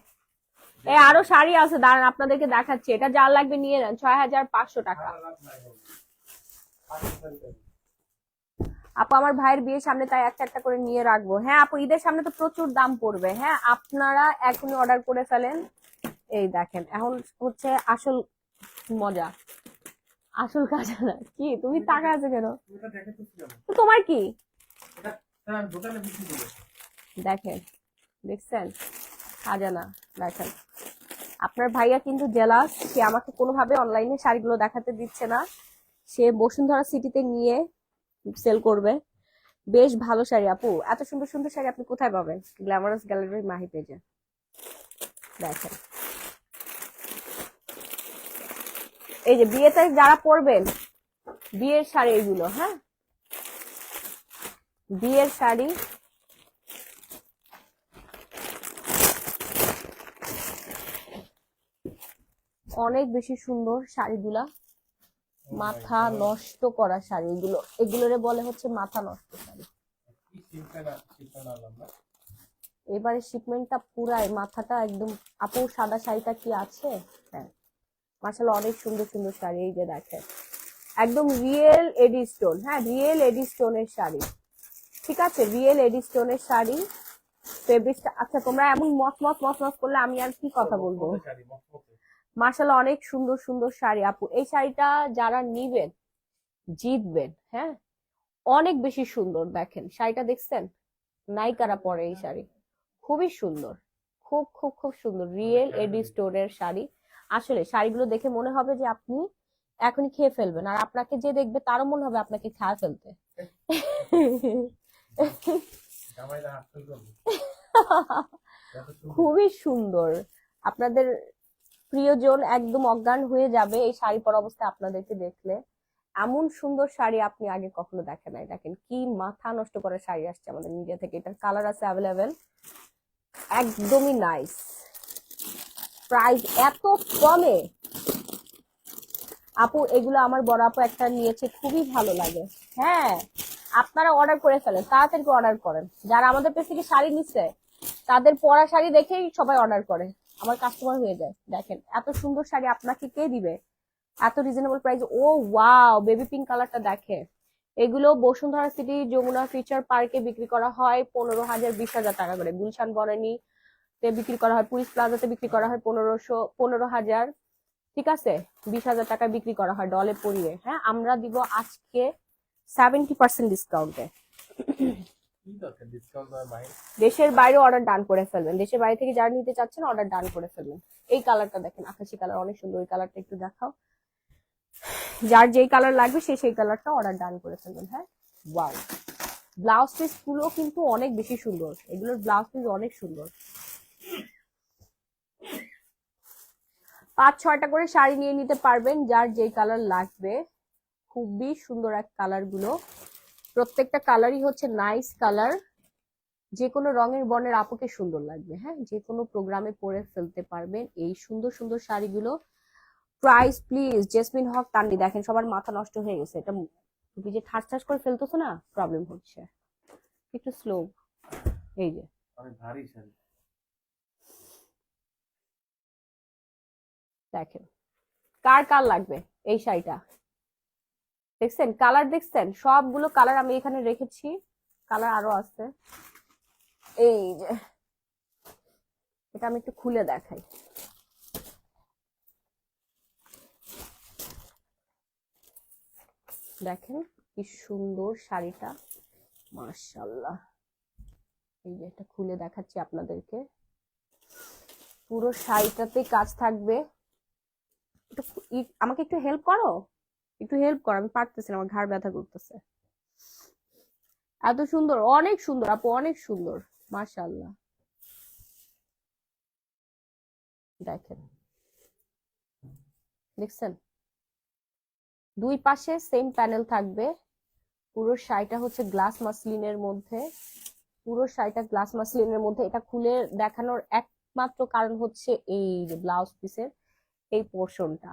এই আরো শাড়ি আছে, দাঁড়ান আপনাদেরকে দেখাচ্ছি, এটা যার লাগবে নিয়ে নেন, 6,500 টাকা। আপু আমার ভাইয়ের বিয়ের সামনে, তাই একটা একটা করে নিয়ে রাখবো। হ্যাঁ আপু, ঈদের সামনে তো প্রচুর দাম পড়বে, হ্যাঁ আপনারা এখনই অর্ডার করে ফেলেন। এই দেখেন, এখন হচ্ছে আসল মজা, আসল খাজানা। কি তুমি টাকা আছে কেন? এটা দেখে তো কেমন, তো তোমার কি? এটা তার দোকানে বিক্রি করবে। দেখেন, দেখছেন খাজানা, দেখেন। আপনার ভাইয়া কিন্তু জেলাস, সে আমাকে কোনোভাবে অনলাইনে শাড়িগুলো দেখাতে দিচ্ছে না, সে বসুন্ধরা সিটিতে নিয়ে সেল করবে। বেশ ভালো শাড়ি আপু, এত সুন্দর সুন্দর শাড়ি আপনি কোথায় পাবেন? গ্ল্যামারাস গ্যালারির মাহি পেজে। দেখেন, এই যে বিয়েতে যারা পরবেন, বিয়ের শাড়ি এগুলো, হ্যাঁ বিয়ের শাড়ি। অনেক বেশি সুন্দর শাড়িগুলা, মাথা নষ্ট করা শাড়ি এগুলো, এগুলোরে বলে হচ্ছে মাথা নষ্ট শাড়ি। কি শিল্পটা আনলাম না। এবারে শিপমেন্টটা পুরাই মাথাটা একদম। আপু সাদা শাড়িটা কি আছে? হ্যাঁ, মাশাআল্লাহ অনেক সুন্দর সুন্দর শাড়ি, এই যে দেখেন, একদম রিয়েল এডি স্টোন, হ্যাঁ রিয়েল এডি স্টোনের শাড়ি, ঠিক আছে, রিয়েল এডি স্টোনের শাড়ি। ফেব্রিক্সটা, আচ্ছা তোমরা এমন মচমচ মচমচ করলে আমি আর কি কথা বলবো। মতমতে শাড়ি, মতমতে। মাশাআল্লাহ অনেক সুন্দর সুন্দর শাড়ি আপু, এই শাড়িটা যারা নিবেন জিতবেন, হ্যাঁ অনেক বেশি সুন্দর। দেখেন শাড়িটা, দেখছেন, নায়িকারা পরে এই শাড়ি, খুবই সুন্দর, খুব খুব খুব সুন্দর, রিয়েল এডি স্টোরের শাড়ি। আসলে শাড়িগুলো দেখে মনে হবে যে আপনি এখনই খেয়ে ফেলবেন, আর আপনাকে যে দেখবে তারও মনে হবে আপনাকে খেয়ে ফেলতে। জামাইরা হাসপাতাল করবে। এত সুন্দর। খুবই সুন্দর, আপনাদের প্রিয়জন একদম অজ্ঞান হয়ে যাবে এই শাড়ি পরা অবস্থায় আপনাদেরকে দেখলে। এমন সুন্দর শাড়ি আপনি আগে কখনো দেখেন নাই। দেখেন কি মাথা নষ্ট করা শাড়ি আসছে আমাদের ইন্ডিয়া থেকে, এটার কালার আছে অ্যাভেলেবেল, একদমই নাইস, প্রাইস এত কমে। আপু এগুলো আমার বড় আপু একটা নিয়েছে, খুবই ভালো লাগে। হ্যাঁ, আপনারা অর্ডার করে ফেলেন, তাড়াতাড়ি অর্ডার করেন। যারা আমাদের কাছ থেকে শাড়ি নিচ্ছে তাদের পরা শাড়ি দেখেই সবাই অর্ডার করে, আমার কাস্টমার হয়ে যায়। দেখেন এত সুন্দর শাড়ি আপনাকে কে দিবে এত রিজনেবল প্রাইস। ও ওয়াও, বেবি পিঙ্ক কালারটা দেখে, এগুলো বসুন্ধরা সিটি যমুনা ফিউচার পার্কে বিক্রি করা হয় 15,000 20,000 টাকা করে, গুলশান বনানী তে বিক্রি করা হয়, পুলিশ প্লাজাতে বিক্রি করা হয় 15,000, ঠিক আছে, 20,000 টাকা বিক্রি করা হয় ডলে পরিয়ে। হ্যাঁ, আমরা দিব আজকে 70% ডিসকাউন্টে। কি দরকার ডিসকাউন্ট দেওয়ার বাইরে? দেশের বাইরে অর্ডার ডান করে ফেলবেন, দেশের বাইরে থেকে যারা নিতে চাচ্ছেন অর্ডার ডান করে ফেলবেন। এই কালারটা দেখেন, আকাশি কালার, অনেক সুন্দর, ওই কালারটা একটু দেখাও। যার যেই কালার লাগবে সেই কালারটা অর্ডার ডান করে ফেলবেন। হ্যাঁ, ওয়াও, ব্লাউজ পিস গুলো কিন্তু অনেক বেশি সুন্দর, এগুলোর ব্লাউজ পিস অনেক সুন্দর। 5-6টা করে শাড়ি নিয়ে নিতে পারবেন, যার যেই কালার লাগবে। খুবই সুন্দর এক কালার গুলো, প্রত্যেকটা কালারই হচ্ছে নাইস কালার। যে কোনো রঙের বর্ণের আপুকে সুন্দর লাগবে, হ্যাঁ, যে কোনো প্রোগ্রামে পরে ফেলতে পারবেন এই সুন্দর সুন্দর শাড়িগুলো। প্রাইস প্লিজ জেসমিন হক তান্নি, দেখেন সবার মাথা নষ্ট হয়ে গেছে, এটা তুমি যে ঠাস ঠাস করে ফেলতেছো না, প্রবলেম হচ্ছে, একটু স্লো। এই যে অনেক ভারী শাড়ি। দেখেন, কার কার লাগবে এই শাড়িটা, দেখছেন কালার, দেখছেন সবগুলো কালার আমি এখানে রেখেছি, কালার আরো আছে। এই যে এটা আমি একটু খুলে দেখাই, দেখেন কি সুন্দর শাড়িটা, মাশাআল্লাহ। এই যে এটা খুলে দেখাচ্ছি আপনাদেরকে, পুরো শাড়িটাতে কাজ থাকবে। আমাকে একটু হেল্প করো, একটু হেল্প করো, আমি পারতেছি না, আমার ঘাড় ব্যথা করতেছে। এত সুন্দর, অনেক সুন্দর আপু, অনেক সুন্দর, মাশাআল্লাহ। দেখেন, দেখছেন দুই পাশে সেম প্যানেল থাকবে। পুরো শাড়িটা হচ্ছে গ্লাস মাসলিনের মধ্যে, পুরো শাড়িটা গ্লাস মাসলিনের মধ্যে। এটা খুলে দেখানোর একমাত্র কারণ হচ্ছে এই যে ব্লাউজ পিসের এই পোর্শনটা,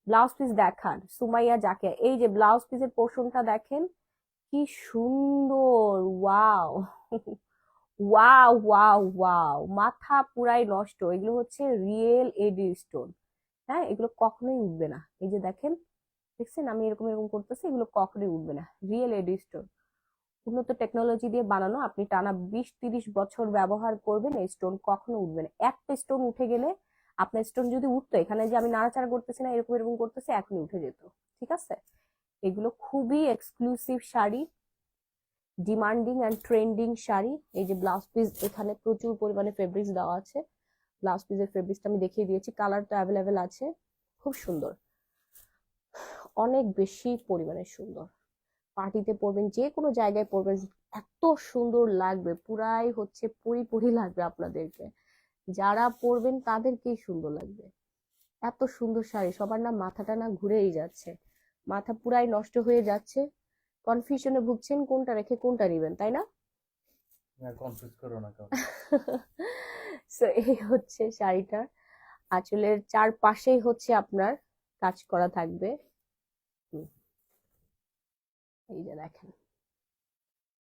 ব্লাউজ পিস দেখান সুমাইয়া জাকিয়া, এই যে ব্লাউজ পিসের পোর্শনটা দেখেন কি সুন্দর, ওয়াও ওয়াও ওয়াও ওয়াও, মাথা পুরাই নষ্ট। এগুলো হচ্ছে রিয়েল এডি স্টোন, হ্যাঁ, এগুলো কখনোই উঠবে না। এই যে দেখেন, দেখছেন আমি এরকম এরকম করতেছি, এগুলো কখনোই উঠবে না, রিয়েল এডি স্টোন, উন্নত টেকনোলজি দিয়ে বানানো। আপনি টানা 20-30 বছর ব্যবহার করবেন, এই স্টোন কখনো উঠবে না। একটা স্টোন উঠে গেলে, আপনার স্টোন যদি উঠতো, এখানে যে আমি নাড়াচাড়া করতেছি না, এরকম এরকম করতেছি, এখনই উঠে যেত, ঠিক আছে। এগুলো খুবই exclusive sari, demanding and trending sari. এই যে ব্লাউজ পিস, এখানে প্রচুর পরিমাণে ফেব্রিক্স দেওয়া আছে, ব্লাউজ পিসের ফেব্রিক্সটা আমি দেখিয়ে দিয়েছি, কালার তো অ্যাভেলেবেল আছে, খুব সুন্দর, অনেক বেশি পরিমাণে সুন্দর। পার্টিতে পরবেন, যে কোনো জায়গায় পরবেন, এত সুন্দর লাগবে, পুরাই হচ্ছে পরি লাগবে আপনাদেরকে, যারা পরবেন তাদেরকেই সুন্দর লাগবে। এত সুন্দর শাড়ি, সবার না মাথাটা না ঘুরেই যাচ্ছে, মাথা পুরাই নষ্ট হয়ে যাচ্ছে, কনফিউশনে ভুগছেন কোনটা রেখে কোনটা নিবেন, তাই না? কনফিউজ করো না কাউকে। সো এই হচ্ছে শাড়িটার আঁচলের চারপাশেই হচ্ছে আপনার কাজ করা থাকবে। এই যে দেখেন,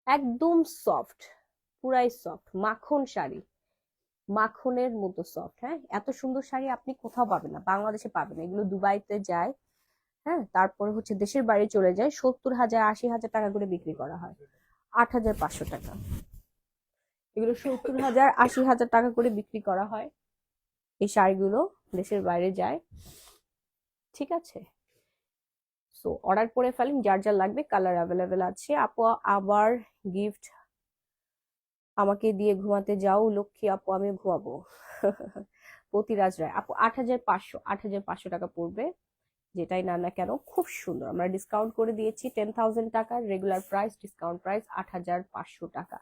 একদম সফট, পুরাই সফট, মাখন শাড়ি, মাখনের মতো সফট। হ্যাঁ, এত সুন্দর শাড়ি আপনি কোথাও পাবেন না, বাংলাদেশে পাবেন না। এগুলো দুবাইতে যায়, হ্যাঁ, তারপরে হচ্ছে দেশের বাইরে চলে যায়, 70,000-80,000 টাকা করে বিক্রি করা হয়, 8,500 টাকা। এগুলো 70,000-80,000 টাকা করে বিক্রি করা হয়, এই শাড়িগুলো দেশের বাইরে যায়, ঠিক আছে। সো অর্ডার করে ফেলেন, যার যার লাগবে, কালার অ্যাভেলেবেল আছে। আপু আবার গিফট আমাকে দিয়ে ঘুমাতে যাও লক্ষ্মী আপু, আমি ঘুমাবো। প্রতিরাজ রায় আপু, 8,500 টাকা পড়বে, যেটাই না না কেন, খুব সুন্দর। আমরা ডিসকাউন্ট করে দিয়েছি 10,000 টাকা, রেগুলার প্রাইস, ডিসকাউন্ট প্রাইস 8,500 টাকা।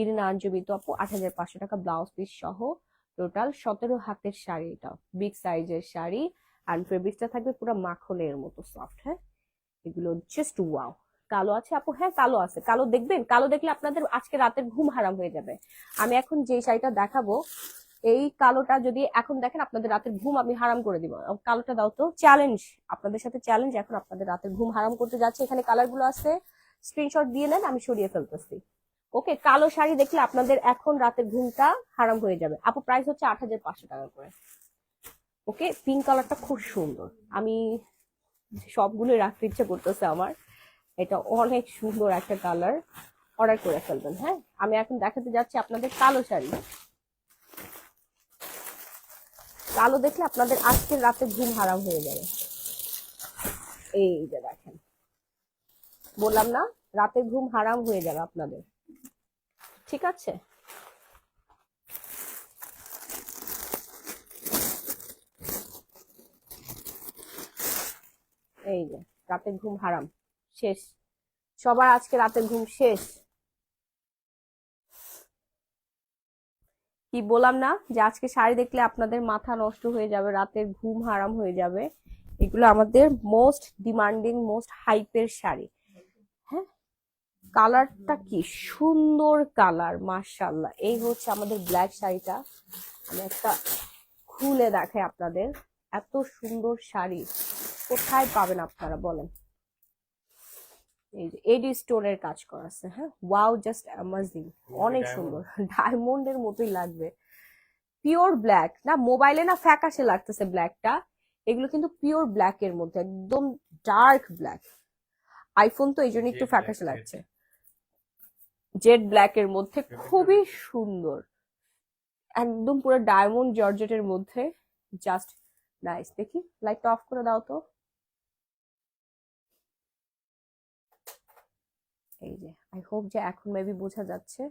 ইরিনা আঞ্জুবিত আপু, 8,500 টাকা, ব্লাউজ পিস সহ টোটাল 17 হাতের শাড়ি, এটা বিগ সাইজের শাড়ি, অ্যান্ড ফেব্রিক্সটা থাকবে পুরো মাখনের মতো সফট। হ্যাঁ, এগুলো জাস্ট ওয়াও। কালো আছে আপু, হ্যাঁ কালো আছে, কালো দেখবেন, কালো দেখলে আপনাদের আজকে রাতের ঘুম হারাম হয়ে যাবে। আমি এখন যে শাড়িটা দেখাবো, এই কালোটা যদি এখন দেখেন, আপনাদের রাতের ঘুম আমি হারাম করে দিব। কালোটা দাও তো, চ্যালেঞ্জ, আপনাদের সাথে চ্যালেঞ্জ, এখন আপনাদের রাতের ঘুম হারাম করতে যাচ্ছে। এখানে কালার গুলো আছে, স্ক্রিনশট দিয়ে নেন, আমি সরিয়ে ফেলতেছি। ওকে, কালো শাড়ি দেখলে আপনাদের এখন রাতের ঘুমটা হারাম হয়ে যাবে। আপু প্রাইস হচ্ছে 8,500 টাকা করে। ওকে, পিঙ্ক কালারটা খুব সুন্দর, আমি সবগুলো রাখতে ইচ্ছে করতেছে আমার, এটা অনেক সুন্দর একটা কালার, অর্ডার করে ফেলবেন। হ্যাঁ, আমি এখন দেখাতে যাচ্ছি আপনাদের কালো শাড়ি, কালো দেখলে আপনাদের আজকের রাতে ঘুম হারাম হয়ে যাবে। এই যে দেখেন, বললাম না, রাতের ঘুম হারাম হয়ে যাবে আপনাদের, ঠিক আছে। এই যে রাতের ঘুম হারাম শেষ, সবার আজকে রাতের ঘুম শেষ। কি বললাম না যে আজকে শাড়ি দেখলে আপনাদের মাথা নষ্ট হয়ে যাবে, রাতের ঘুম হারাম হয়ে যাবে। এগুলো আমাদের মোস্ট ডিমান্ডিং, মোস্ট হাইপের শাড়ি। হ্যাঁ, কালারটা কি সুন্দর কালার, মাশাআল্লাহ। এই হচ্ছে আমাদের ব্ল্যাক শাড়িটা, আমি একটা খুলে দেখাই আপনাদের। এত সুন্দর শাড়ি কোথায় পাবেন আপনারা বলেন? এই যে এডি স্টোনের কাজ করা আছে, হ্যাঁ, ওয়াও, জাস্ট অ্যামাজিং, অনেক সুন্দর, ডায়মন্ডের মতোই লাগবে। পিওর ব্ল্যাক না, মোবাইলে না ফ্যাকাশে লাগতেছে ব্ল্যাকটা, এগুলো কিন্তু পিওর ব্ল্যাক এর মধ্যে, একদম ডার্ক ব্ল্যাক। আইফোন তো এই জন্য একটু ফ্যাকাশে লাগছে। জেড ব্ল্যাক এর মধ্যে খুবই সুন্দর, একদম পুরো ডায়মন্ড জর্জেটের মধ্যে, জাস্ট নাইস। দেখি লাইটটা অফ করে দাও তো। এই যে, আই হোপ যে এখন মেবি বোঝা যাচ্ছে।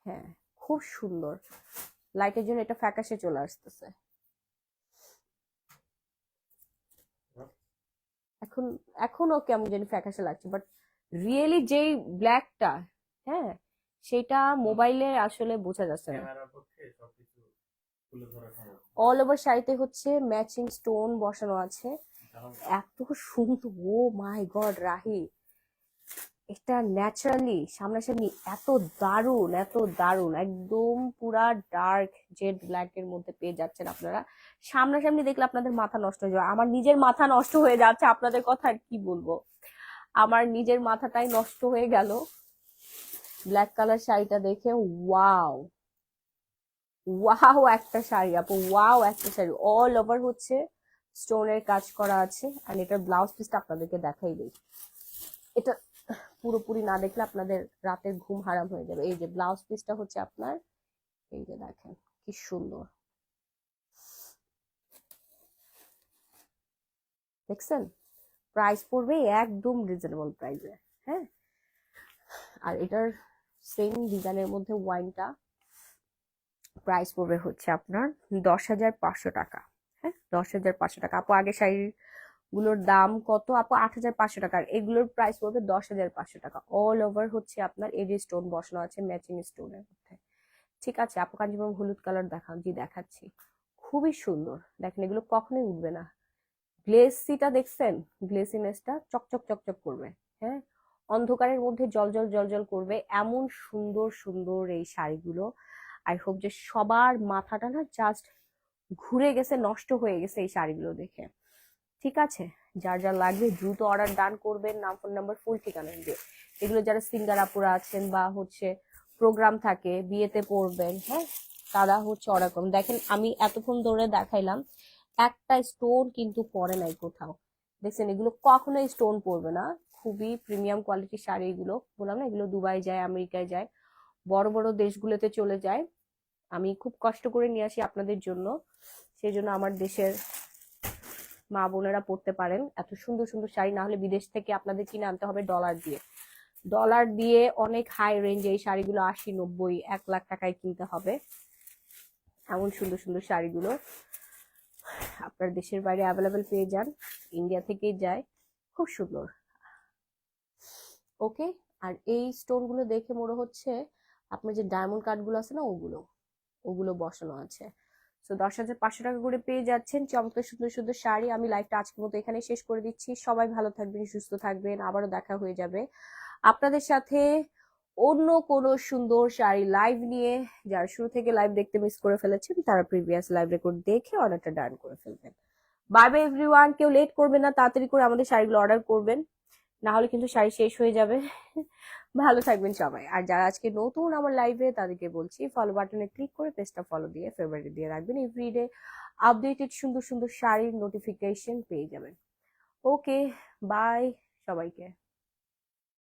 হ্যাঁ, খুব সুন্দর, লাইটের জন্য এটা ফ্যাকাশে চলে আসতেছে। এখন এখনো কেমন জানি ফ্যাকাশে লাগছে, বাট রিয়েলি যেই ব্ল্যাকটা, হ্যাঁ, সেটা মোবাইলে আসলে বোঝা যাচ্ছে না। ক্যামেরার পক্ষে সবকিছু তুলে ধরা সম্ভব। অল ওভার শাড়িতে হচ্ছে ম্যাচিং স্টোন বসানো আছে, এত সুন্দর। ও মাই গড রাহি, এটা ন্যাচারালি সামনাসামনি এত দারুণ, এত দারুণ, একদম পুরা ডার্ক জেড ব্ল্যাক এর মধ্যে পেয়ে যাচ্ছেন আপনারা। সামনাসামনি দেখলে আপনাদের মাথা নষ্ট হয়ে যাবে, আমার নিজের মাথা নষ্ট হয়ে যাচ্ছে, আপনাদের কথা আর কি বলবো, আমার নিজের মাথাটাই নষ্ট হয়ে গেল ব্ল্যাক কালার শাড়িটা দেখে। ওয়াও, ওয়াও একটা শাড়ি আপু, ওয়াও একটা শাড়ি, অল ওভার হচ্ছে স্টোনের কাজ করা আছে। আর এটার ব্লাউজ পিসটা আপনাদেরকে দেখাই দিই, এটা পুরোপুরি না দেখলে আপনাদের রাতের ঘুম হারাম হয়ে যাবে। এই যে ব্লাউজ পিসটা হচ্ছে আপনার, এই যে দেখেন কি সুন্দর, দেখছেন? প্রাইস পড়বে একদম রিজনেবল প্রাইসে, হ্যাঁ। আর এটার সেম ডিজাইনের মধ্যে ওয়াইনটা প্রাইস পড়বে হচ্ছে আপনার 10,500 টাকা। হ্যাঁ, 10,500 টাকা। আপু আগে শাড়ির গুলোর দাম কত আপু? 8,500 টাকা। আর এগুলোর প্রাইস পড়বে 10,500 টাকা। অল ওভার হচ্ছে আপনার এডি স্টোন বসানো আছে ম্যাচিং স্টোনের মধ্যে। ঠিক আছে আপু, কাঞ্জিবরম হলুদ কালার দেখান, জি দেখাচ্ছি, খুবই সুন্দর। দেখেন এগুলো কখনোই উঠবে না। গ্লেসিটা দেখছেন? গ্লেসিনেসটা চকচক চকচক করবে, হ্যাঁ, অন্ধকারের মধ্যে জলজল জলজল করবে, এমন সুন্দর সুন্দর এই শাড়িগুলো। আই হোপ যে সবার মাথাটা না জাস্ট ঘুরে গেছে, নষ্ট হয়ে গেছে এই শাড়িগুলো দেখে। ঠিক আছে, যার যা লাগবে দ্রুত অর্ডার ডান করবেন, নাম, ফোন নাম্বার, ফুল ঠিকানা দিয়ে। এগুলো যারা সিঙ্গার আপুরা আছেন বা হচ্ছে প্রোগ্রাম থাকে, বিয়েতে পড়বেন, হ্যাঁ, তারা হচ্ছে অর্ডার করুন। দেখেন আমি এতক্ষণ ধরে দেখাইলাম, একটা স্টোন কিন্তু পড়ে নাই কোথাও, দেখছেন? এগুলো কখনোই স্টোন পড়বে না, খুবই প্রিমিয়াম কোয়ালিটির শাড়ি এগুলো। বললাম না, এগুলো দুবাই যায়, আমেরিকায় যায়, বড় বড় দেশগুলোতে চলে যায়। আমি খুব কষ্ট করে নিয়ে আসি আপনাদের জন্য, সেই জন্য আমার দেশের মা বোনেরা পড়তে পারেন এত সুন্দর সুন্দর শাড়ি। না হলে বিদেশ থেকে আপনাদের কিনে আনতে হবে ডলার দিয়ে, ডলার দিয়ে অনেক হাই রেঞ্জ এই শাড়িগুলো 80, 90, 1 লাখ টাকায় কিনতে হবে। এমন সুন্দর সুন্দর শাড়িগুলো আপনার দেশের বাইরে অ্যাভেলেবেল পেয়ে যান, ইন্ডিয়া থেকেই যায়, খুব সুন্দর। ওকে, আর এই স্টোন গুলো দেখে মনে হচ্ছে আপনার যে ডায়মন্ড কাট গুলো আছে না, ওগুলো ওগুলো বসানো আছে। তো 10,500 টাকা করে পেয়ে যাচ্ছেন চমৎকার সুন্দর সুন্দর শাড়ি। আমি লাইভটা আজকের মতো এখানে শেষ করে দিচ্ছি। সবাই ভালো থাকবেন, সুস্থ থাকবেন, আবারও দেখা হয়ে যাবে আপনাদের সাথে অন্য কোনো সুন্দর শাড়ি লাইভ নিয়ে। যারা শুরু থেকে লাইভ দেখতে মিস করে ফেলেছেন তারা প্রিভিয়াস লাইভ রেকর্ড দেখে অর্ডারটা ডান করে ফেলবেন। বাই বাই এভরিওয়ান, কেউ লেট করবেন না, তাড়াতাড়ি করে আমাদের শাড়িগুলো অর্ডার করবেন, না হলে কিন্তু শাড়ি শেষ হয়ে যাবে। ভালো থাকবেন সবাই। আর যারা আজকে নতুন আমার লাইভে, তাদেরকে বলছি ফলো বাটনে ক্লিক করে পেজটা ফলো দিয়ে ফেভারিট দিয়ে রাখবেন, এভরিডে আপডেটেড সুন্দর সুন্দর শাড়ির নোটিফিকেশন পেয়ে যাবেন। ওকে, বাই সবাইকে।